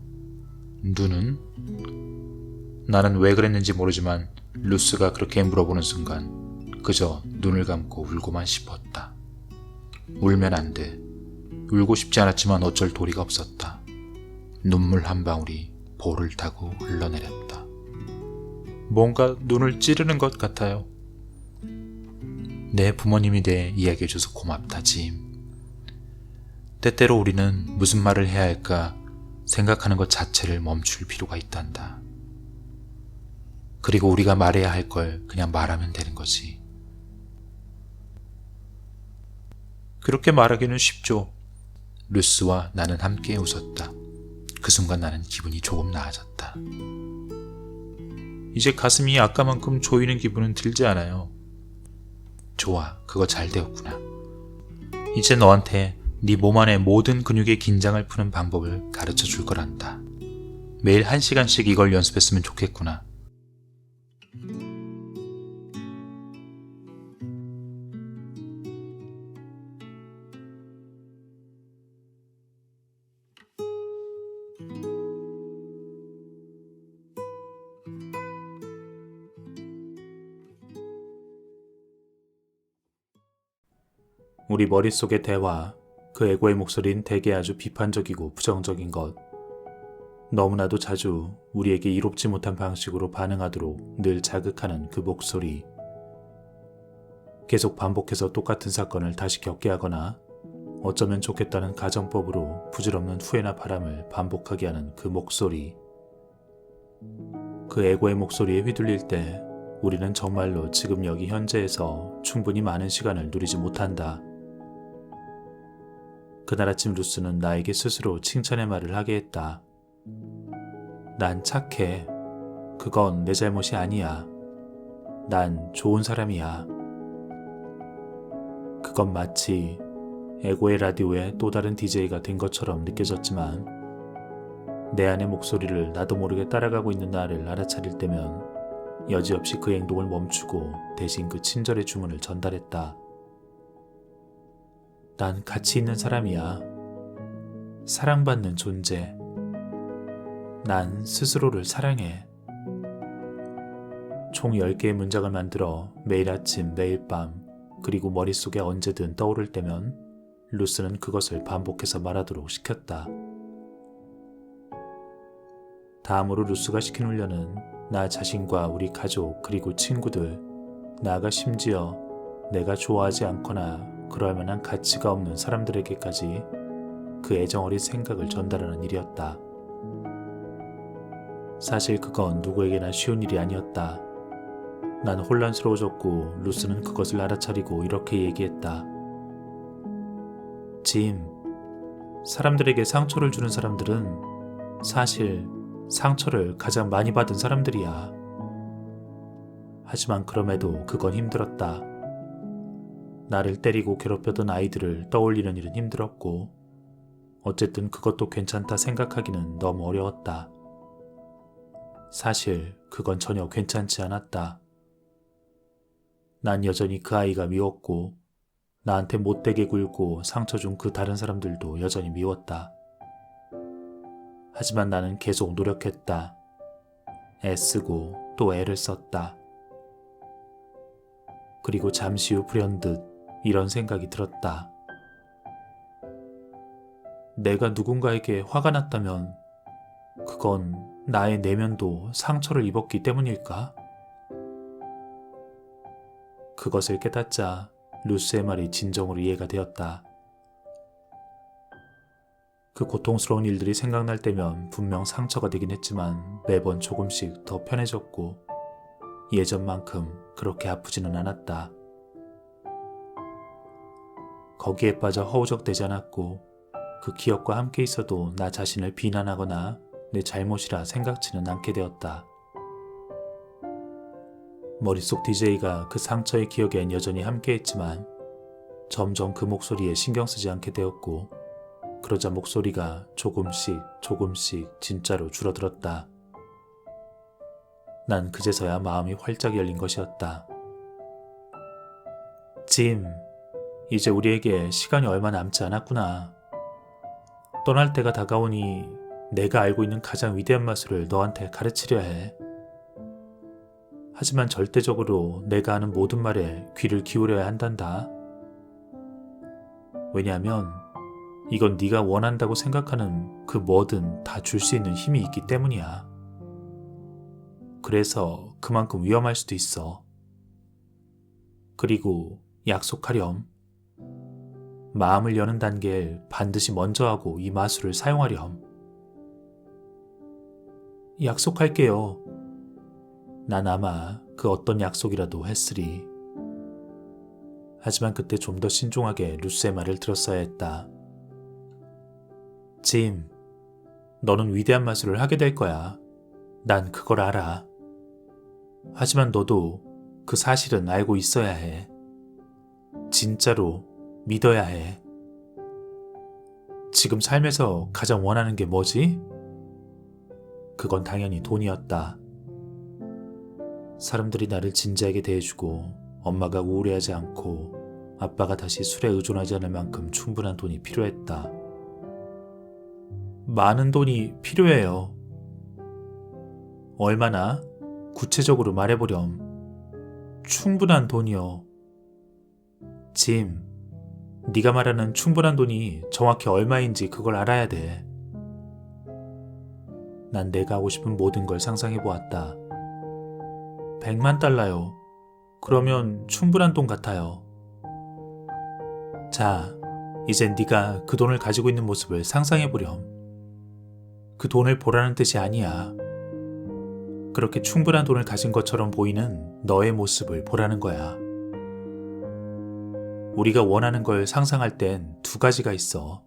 눈은? 나는 왜 그랬는지 모르지만 루스가 그렇게 물어보는 순간 그저 눈을 감고 울고만 싶었다. 울면 안 돼. 울고 싶지 않았지만 어쩔 도리가 없었다. 눈물 한 방울이 볼을 타고 흘러내렸다. 뭔가 눈을 찌르는 것 같아요. 내 부모님이 대해 이야기해줘서 고맙다, 짐. 때때로 우리는 무슨 말을 해야 할까 생각하는 것 자체를 멈출 필요가 있단다. 그리고 우리가 말해야 할 걸 그냥 말하면 되는 거지. 그렇게 말하기는 쉽죠. 루스와 나는 함께 웃었다. 그 순간 나는 기분이 조금 나아졌다. 이제 가슴이 아까만큼 조이는 기분은 들지 않아요. 좋아, 그거 잘 되었구나. 이제 너한테 네 몸 안의 모든 근육의 긴장을 푸는 방법을 가르쳐 줄 거란다. 매일 1시간씩 이걸 연습했으면 좋겠구나. 우리 머릿속의 대화, 그 에고의 목소리는 대개 아주 비판적이고 부정적인 것. 너무나도 자주 우리에게 이롭지 못한 방식으로 반응하도록 늘 자극하는 그 목소리. 계속 반복해서 똑같은 사건을 다시 겪게 하거나 어쩌면 좋겠다는 가정법으로 부질없는 후회나 바람을 반복하게 하는 그 목소리. 그 에고의 목소리에 휘둘릴 때 우리는 정말로 지금 여기 현재에서 충분히 많은 시간을 누리지 못한다. 그날 아침 루스는 나에게 스스로 칭찬의 말을 하게 했다. 난 착해. 그건 내 잘못이 아니야. 난 좋은 사람이야. 그건 마치 에고의 라디오의 또 다른 DJ가 된 것처럼 느껴졌지만 내 안의 목소리를 나도 모르게 따라가고 있는 나를 알아차릴 때면 여지없이 그 행동을 멈추고 대신 그 친절의 주문을 전달했다. 난 가치 있는 사람이야. 사랑받는 존재. 난 스스로를 사랑해. 총 10개의 문장을 만들어 매일 아침, 매일 밤, 그리고 머릿속에 언제든 떠오를 때면 루스는 그것을 반복해서 말하도록 시켰다. 다음으로 루스가 시킨 훈련은 나 자신과 우리 가족 그리고 친구들, 나아가 심지어 내가 좋아하지 않거나 그럴 만한 가치가 없는 사람들에게까지 그 애정어린 생각을 전달하는 일이었다. 사실 그건 누구에게나 쉬운 일이 아니었다. 난 혼란스러워졌고 루스는 그것을 알아차리고 이렇게 얘기했다. 짐, 사람들에게 상처를 주는 사람들은 사실 상처를 가장 많이 받은 사람들이야. 하지만 그럼에도 그건 힘들었다. 나를 때리고 괴롭혔던 아이들을 떠올리는 일은 힘들었고 어쨌든 그것도 괜찮다 생각하기는 너무 어려웠다. 사실 그건 전혀 괜찮지 않았다. 난 여전히 그 아이가 미웠고 나한테 못되게 굴고 상처 준 그 다른 사람들도 여전히 미웠다. 하지만 나는 계속 노력했다. 애쓰고 또 애를 썼다. 그리고 잠시 후 불현듯 이런 생각이 들었다. 내가 누군가에게 화가 났다면 그건 나의 내면도 상처를 입었기 때문일까? 그것을 깨닫자 루스의 말이 진정으로 이해가 되었다. 그 고통스러운 일들이 생각날 때면 분명 상처가 되긴 했지만 매번 조금씩 더 편해졌고 예전만큼 그렇게 아프지는 않았다. 거기에 빠져 허우적대지 않았고 그 기억과 함께 있어도 나 자신을 비난하거나 내 잘못이라 생각지는 않게 되었다. 머릿속 DJ가 그 상처의 기억엔 여전히 함께했지만 점점 그 목소리에 신경 쓰지 않게 되었고 그러자 목소리가 조금씩 진짜로 줄어들었다. 난 그제서야 마음이 활짝 열린 것이었다. 짐, 이제 우리에게 시간이 얼마 남지 않았구나. 떠날 때가 다가오니 내가 알고 있는 가장 위대한 마술을 너한테 가르치려 해. 하지만 절대적으로 내가 하는 모든 말에 귀를 기울여야 한단다. 왜냐하면 이건 네가 원한다고 생각하는 그 뭐든 다 줄 수 있는 힘이 있기 때문이야. 그래서 그만큼 위험할 수도 있어. 그리고 약속하렴. 마음을 여는 단계를 반드시 먼저 하고 이 마술을 사용하렴. 약속할게요. 난 아마 그 어떤 약속이라도 했으리. 하지만 그때 좀 더 신중하게 루스의 말을 들었어야 했다. 짐, 너는 위대한 마술을 하게 될 거야. 난 그걸 알아. 하지만 너도 그 사실은 알고 있어야 해. 진짜로 믿어야 해. 지금 삶에서 가장 원하는 게 뭐지? 그건 당연히 돈이었다. 사람들이 나를 진지하게 대해주고 엄마가 우울해하지 않고 아빠가 다시 술에 의존하지 않을 만큼 충분한 돈이 필요했다. 많은 돈이 필요해요. 얼마나? 구체적으로 말해보렴. 충분한 돈이요. 짐, 네가 말하는 충분한 돈이 정확히 얼마인지 그걸 알아야 돼. 난 내가 하고 싶은 모든 걸 상상해보았다. 100만 달러요. 그러면 충분한 돈 같아요. 자, 이젠 네가 그 돈을 가지고 있는 모습을 상상해보렴. 그 돈을 보라는 뜻이 아니야. 그렇게 충분한 돈을 가진 것처럼 보이는 너의 모습을 보라는 거야. 우리가 원하는 걸 상상할 땐 두 가지가 있어.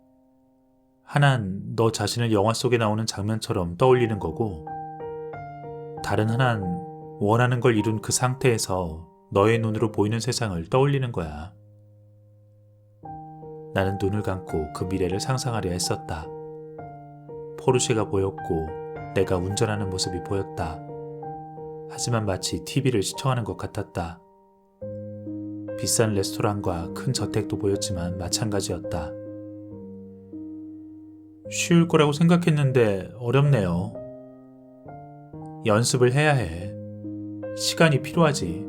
하나는 너 자신을 영화 속에 나오는 장면처럼 떠올리는 거고, 다른 하나는 원하는 걸 이룬 그 상태에서 너의 눈으로 보이는 세상을 떠올리는 거야. 나는 눈을 감고 그 미래를 상상하려 했었다. 포르쉐가 보였고 내가 운전하는 모습이 보였다. 하지만 마치 TV를 시청하는 것 같았다. 비싼 레스토랑과 큰 저택도 보였지만 마찬가지였다. 쉬울 거라고 생각했는데 어렵네요. 연습을 해야 해. 시간이 필요하지.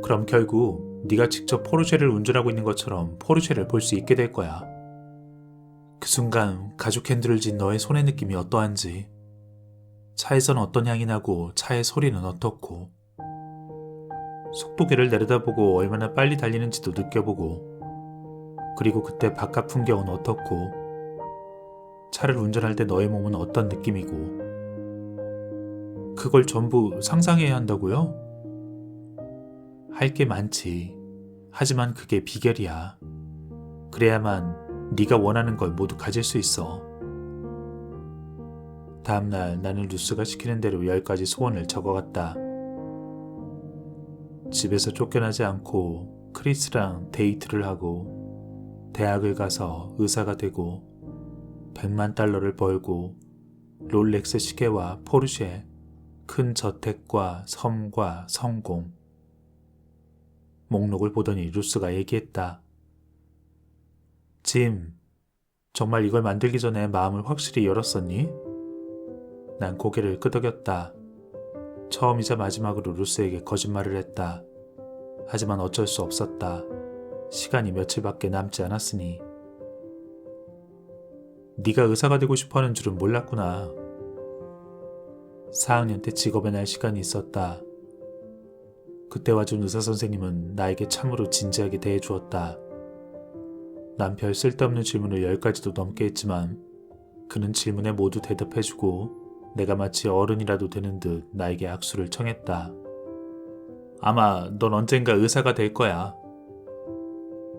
그럼 결국 네가 직접 포르쉐를 운전하고 있는 것처럼 포르쉐를 볼 수 있게 될 거야. 그 순간 가죽 핸들을 쥔 너의 손의 느낌이 어떠한지, 차에선 어떤 향이 나고 차의 소리는 어떻고, 속도계를 내려다보고 얼마나 빨리 달리는지도 느껴보고, 그리고 그때 바깥 풍경은 어떻고, 차를 운전할 때 너의 몸은 어떤 느낌이고, 그걸 전부 상상해야 한다고요? 할 게 많지. 하지만 그게 비결이야. 그래야만 네가 원하는 걸 모두 가질 수 있어. 다음날 나는 루스가 시키는 대로 10가지 소원을 적어갔다. 집에서 쫓겨나지 않고 크리스랑 데이트를 하고 대학을 가서 의사가 되고 100만 달러를 벌고 롤렉스 시계와 포르쉐, 큰 저택과 섬과 성공. 목록을 보더니 루스가 얘기했다. 짐, 정말 이걸 만들기 전에 마음을 확실히 열었었니? 난 고개를 끄덕였다. 처음이자 마지막으로 루스에게 거짓말을 했다. 하지만 어쩔 수 없었다. 시간이 며칠밖에 남지 않았으니. 네가 의사가 되고 싶어하는 줄은 몰랐구나. 4학년 때 직업에 날 시간이 있었다. 그때 와준 의사선생님은 나에게 참으로 진지하게 대해주었다. 난 별 쓸데없는 질문을 10가지도 넘게 했지만 그는 질문에 모두 대답해주고 내가 마치 어른이라도 되는 듯 나에게 악수를 청했다. 아마 넌 언젠가 의사가 될 거야.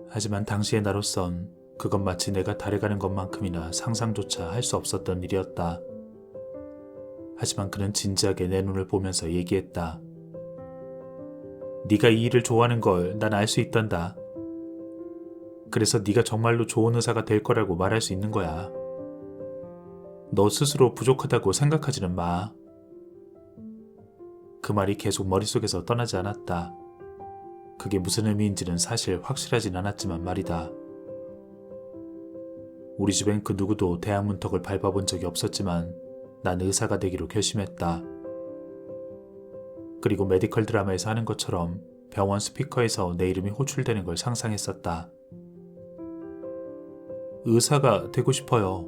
하지만 당시의 나로선 그건 마치 내가 달에 가는 것만큼이나 상상조차 할 수 없었던 일이었다. 하지만 그는 진지하게 내 눈을 보면서 얘기했다. 네가 이 일을 좋아하는 걸 난 알 수 있단다. 그래서 네가 정말로 좋은 의사가 될 거라고 말할 수 있는 거야. 너 스스로 부족하다고 생각하지는 마. 그 말이 계속 머릿속에서 떠나지 않았다. 그게 무슨 의미인지는 사실 확실하진 않았지만 말이다. 우리 집엔 그 누구도 대학 문턱을 밟아본 적이 없었지만 난 의사가 되기로 결심했다. 그리고 메디컬 드라마에서 하는 것처럼 병원 스피커에서 내 이름이 호출되는 걸 상상했었다. 의사가 되고 싶어요.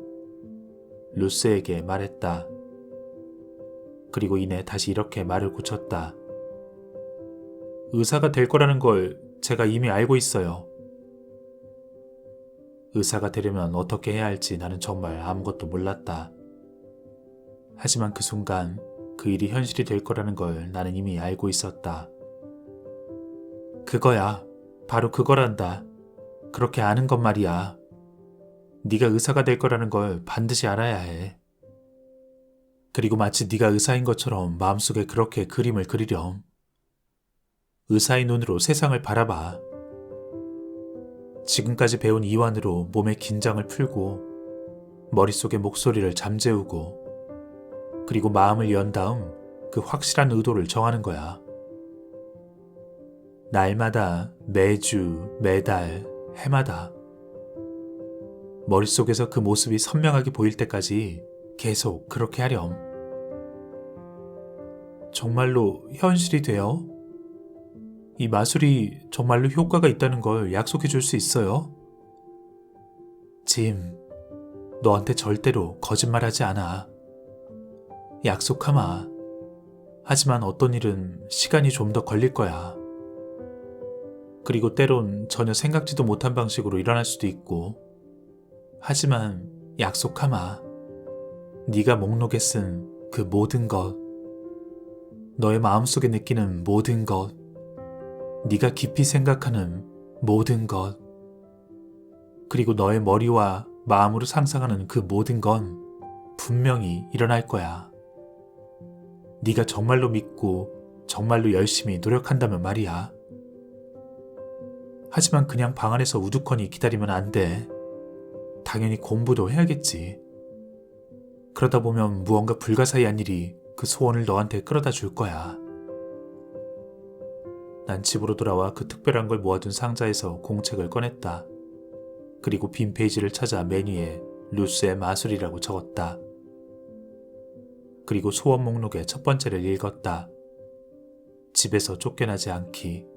루스에게 말했다. 그리고 이내 다시 이렇게 말을 고쳤다. 의사가 될 거라는 걸 제가 이미 알고 있어요. 의사가 되려면 어떻게 해야 할지 나는 정말 아무것도 몰랐다. 하지만 그 순간 그 일이 현실이 될 거라는 걸 나는 이미 알고 있었다. 그거야. 바로 그거란다. 그렇게 아는 것 말이야. 네가 의사가 될 거라는 걸 반드시 알아야 해. 그리고 마치 네가 의사인 것처럼 마음속에 그렇게 그림을 그리렴. 의사의 눈으로 세상을 바라봐. 지금까지 배운 이완으로 몸의 긴장을 풀고 머릿속의 목소리를 잠재우고 그리고 마음을 연 다음 그 확실한 의도를 정하는 거야. 날마다, 매주, 매달, 해마다 머릿속에서 그 모습이 선명하게 보일 때까지 계속 그렇게 하렴. 정말로 현실이 돼요? 이 마술이 정말로 효과가 있다는 걸 약속해 줄 수 있어요? 짐, 너한테 절대로 거짓말하지 않아. 약속하마. 하지만 어떤 일은 시간이 좀 더 걸릴 거야. 그리고 때론 전혀 생각지도 못한 방식으로 일어날 수도 있고. 하지만 약속하마. 네가 목록에 쓴 그 모든 것, 너의 마음속에 느끼는 모든 것, 네가 깊이 생각하는 모든 것, 그리고 너의 머리와 마음으로 상상하는 그 모든 건 분명히 일어날 거야. 네가 정말로 믿고 정말로 열심히 노력한다면 말이야. 하지만 그냥 방 안에서 우두커니 기다리면 안 돼. 당연히 공부도 해야겠지. 그러다 보면 무언가 불가사의한 일이 그 소원을 너한테 끌어다 줄 거야. 난 집으로 돌아와 그 특별한 걸 모아둔 상자에서 공책을 꺼냈다. 그리고 빈 페이지를 찾아 메뉴에 루스의 마술이라고 적었다. 그리고 소원 목록의 첫 번째를 읽었다. 집에서 쫓겨나지 않기.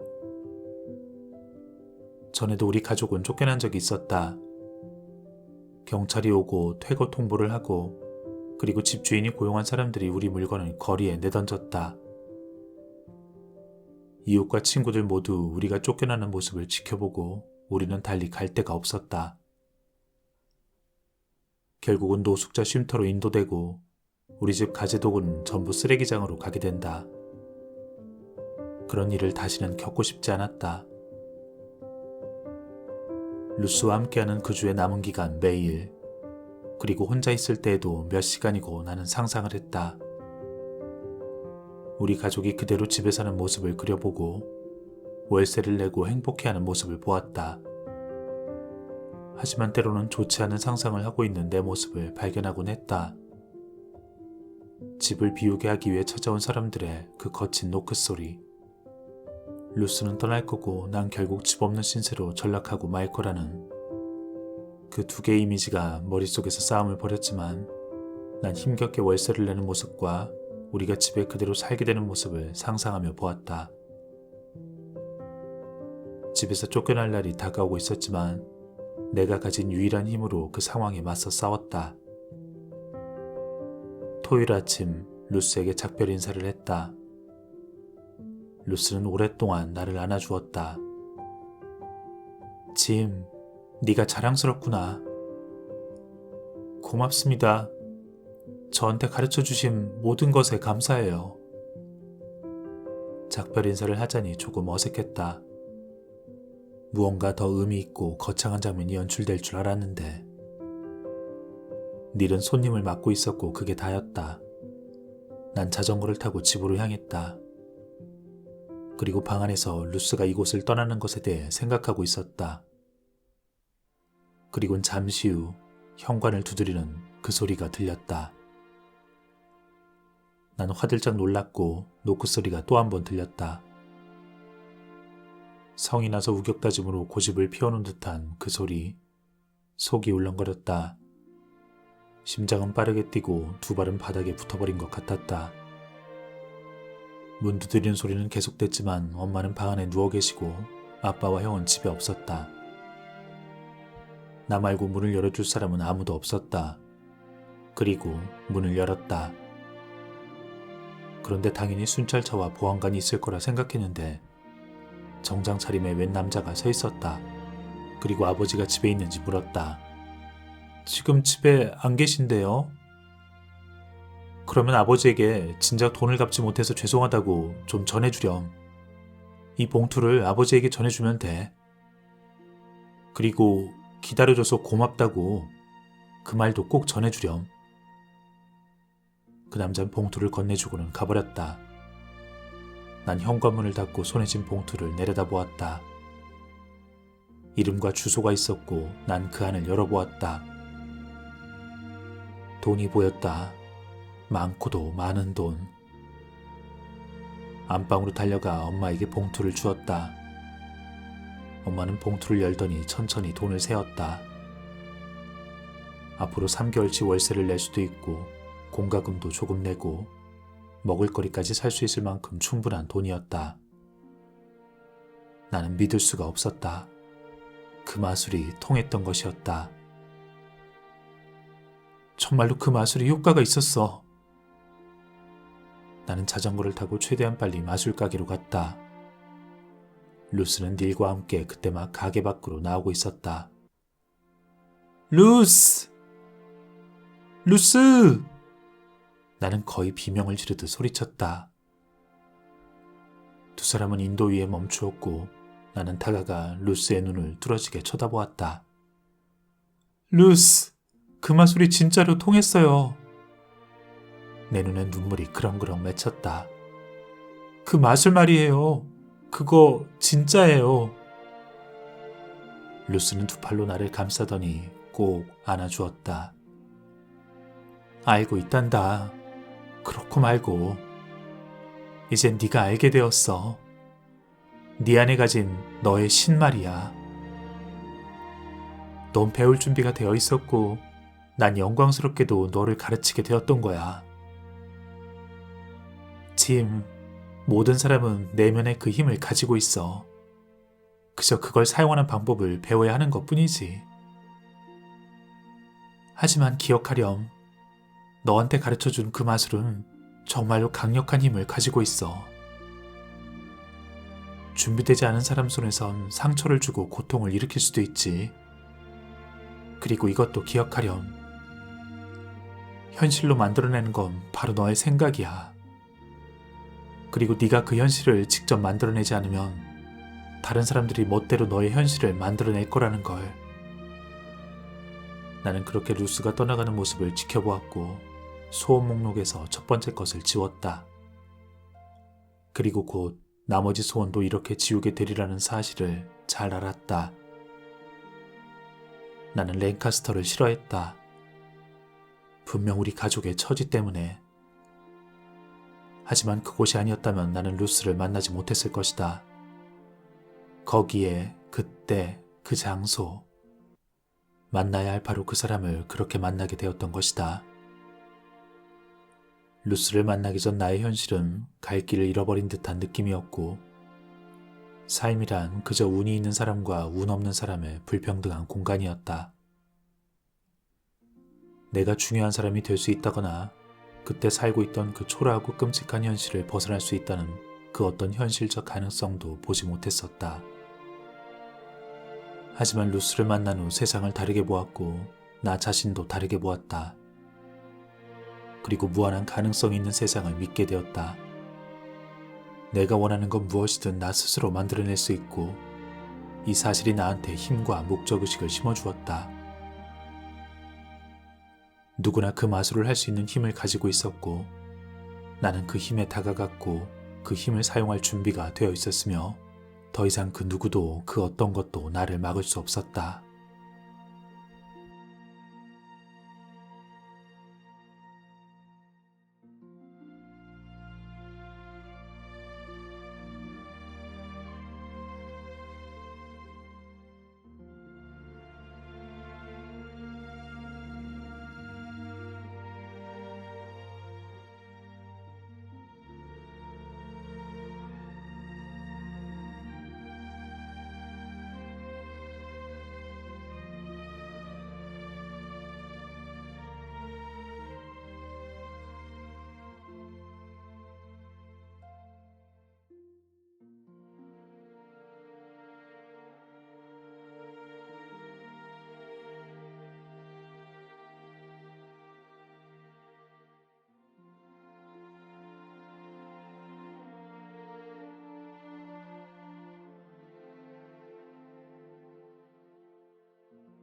전에도 우리 가족은 쫓겨난 적이 있었다. 경찰이 오고 퇴거 통보를 하고 그리고 집주인이 고용한 사람들이 우리 물건을 거리에 내던졌다. 이웃과 친구들 모두 우리가 쫓겨나는 모습을 지켜보고 우리는 달리 갈 데가 없었다. 결국은 노숙자 쉼터로 인도되고 우리 집 가재독은 전부 쓰레기장으로 가게 된다. 그런 일을 다시는 겪고 싶지 않았다. 루스와 함께하는 그 주의 남은 기간 매일, 그리고 혼자 있을 때에도 몇 시간이고 나는 상상을 했다. 우리 가족이 그대로 집에 사는 모습을 그려보고 월세를 내고 행복해하는 모습을 보았다. 하지만 때로는 좋지 않은 상상을 하고 있는 내 모습을 발견하곤 했다. 집을 비우게 하기 위해 찾아온 사람들의 그 거친 노크 소리. 루스는 떠날 거고 난 결국 집 없는 신세로 전락하고 말 거라는. 그 두 개의 이미지가 머릿속에서 싸움을 벌였지만 난 힘겹게 월세를 내는 모습과 우리가 집에 그대로 살게 되는 모습을 상상하며 보았다. 집에서 쫓겨날 날이 다가오고 있었지만 내가 가진 유일한 힘으로 그 상황에 맞서 싸웠다. 토요일 아침 루스에게 작별 인사를 했다. 루스는 오랫동안 나를 안아주었다. 짐, 네가 자랑스럽구나. 고맙습니다. 저한테 가르쳐주신 모든 것에 감사해요. 작별 인사를 하자니 조금 어색했다. 무언가 더 의미 있고 거창한 장면이 연출될 줄 알았는데 닐은 손님을 맡고 있었고 그게 다였다. 난 자전거를 타고 집으로 향했다. 그리고 방 안에서 루스가 이곳을 떠나는 것에 대해 생각하고 있었다. 그리곤 잠시 후 현관을 두드리는 그 소리가 들렸다. 난 화들짝 놀랐고 노크 소리가 또 한 번 들렸다. 성이 나서 우격다짐으로 고집을 피워놓은 듯한 그 소리, 속이 울렁거렸다. 심장은 빠르게 뛰고 두 발은 바닥에 붙어버린 것 같았다. 문 두드리는 소리는 계속됐지만 엄마는 방 안에 누워 계시고 아빠와 형은 집에 없었다. 나 말고 문을 열어줄 사람은 아무도 없었다. 그리고 문을 열었다. 그런데 당연히 순찰차와 보안관이 있을 거라 생각했는데 정장 차림의 웬 남자가 서 있었다. 그리고 아버지가 집에 있는지 물었다. 지금 집에 안 계신데요? 그러면 아버지에게 진작 돈을 갚지 못해서 죄송하다고 좀 전해주렴. 이 봉투를 아버지에게 전해주면 돼. 그리고 기다려줘서 고맙다고 그 말도 꼭 전해주렴. 그 남자는 봉투를 건네주고는 가버렸다. 난 현관문을 닫고 손에 쥔 봉투를 내려다보았다. 이름과 주소가 있었고 난 그 안을 열어보았다. 돈이 보였다. 많고도 많은 돈. 안방으로 달려가 엄마에게 봉투를 주었다. 엄마는 봉투를 열더니 천천히 돈을 세었다. 앞으로 3개월치 월세를 낼 수도 있고 공과금도 조금 내고 먹을거리까지 살 수 있을 만큼 충분한 돈이었다. 나는 믿을 수가 없었다. 그 마술이 통했던 것이었다. 정말로 그 마술이 효과가 있었어. 나는 자전거를 타고 최대한 빨리 마술 가게로 갔다. 루스는 닐과 함께 그때 막 가게 밖으로 나오고 있었다. 루스! 루스! 나는 거의 비명을 지르듯 소리쳤다. 두 사람은 인도 위에 멈추었고 나는 다가가 루스의 눈을 뚫어지게 쳐다보았다. 루스! 그 마술이 진짜로 통했어요. 내 눈엔 눈물이 그렁그렁 맺혔다. 그 마술 말이에요. 그거 진짜예요. 루스는 두 팔로 나를 감싸더니 꼭 안아주었다. 알고 있단다. 그렇고 말고 이젠 네가 알게 되었어. 네 안에 가진 너의 신말이야. 넌 배울 준비가 되어 있었고 난 영광스럽게도 너를 가르치게 되었던 거야. 짐, 모든 사람은 내면의 그 힘을 가지고 있어. 그저 그걸 사용하는 방법을 배워야 하는 것뿐이지. 하지만 기억하렴. 너한테 가르쳐준 그 마술은 정말로 강력한 힘을 가지고 있어. 준비되지 않은 사람 손에선 상처를 주고 고통을 일으킬 수도 있지. 그리고 이것도 기억하렴. 현실로 만들어내는 건 바로 너의 생각이야. 그리고 네가 그 현실을 직접 만들어내지 않으면 다른 사람들이 멋대로 너의 현실을 만들어낼 거라는 걸. 나는 그렇게 루스가 떠나가는 모습을 지켜보았고 소원 목록에서 첫 번째 것을 지웠다. 그리고 곧 나머지 소원도 이렇게 지우게 되리라는 사실을 잘 알았다. 나는 랭카스터를 싫어했다. 분명 우리 가족의 처지 때문에. 하지만 그곳이 아니었다면 나는 루스를 만나지 못했을 것이다. 거기에, 그때, 그 장소. 만나야 할 바로 그 사람을 그렇게 만나게 되었던 것이다. 루스를 만나기 전 나의 현실은 갈 길을 잃어버린 듯한 느낌이었고, 삶이란 그저 운이 있는 사람과 운 없는 사람의 불평등한 공간이었다. 내가 중요한 사람이 될 수 있다거나 그때 살고 있던 그 초라하고 끔찍한 현실을 벗어날 수 있다는 그 어떤 현실적 가능성도 보지 못했었다. 하지만 루스를 만난 후 세상을 다르게 보았고 나 자신도 다르게 보았다. 그리고 무한한 가능성이 있는 세상을 믿게 되었다. 내가 원하는 건 무엇이든 나 스스로 만들어낼 수 있고 이 사실이 나한테 힘과 목적의식을 심어주었다. 누구나 그 마술을 할 수 있는 힘을 가지고 있었고 나는 그 힘에 다가갔고 그 힘을 사용할 준비가 되어 있었으며 더 이상 그 누구도 그 어떤 것도 나를 막을 수 없었다.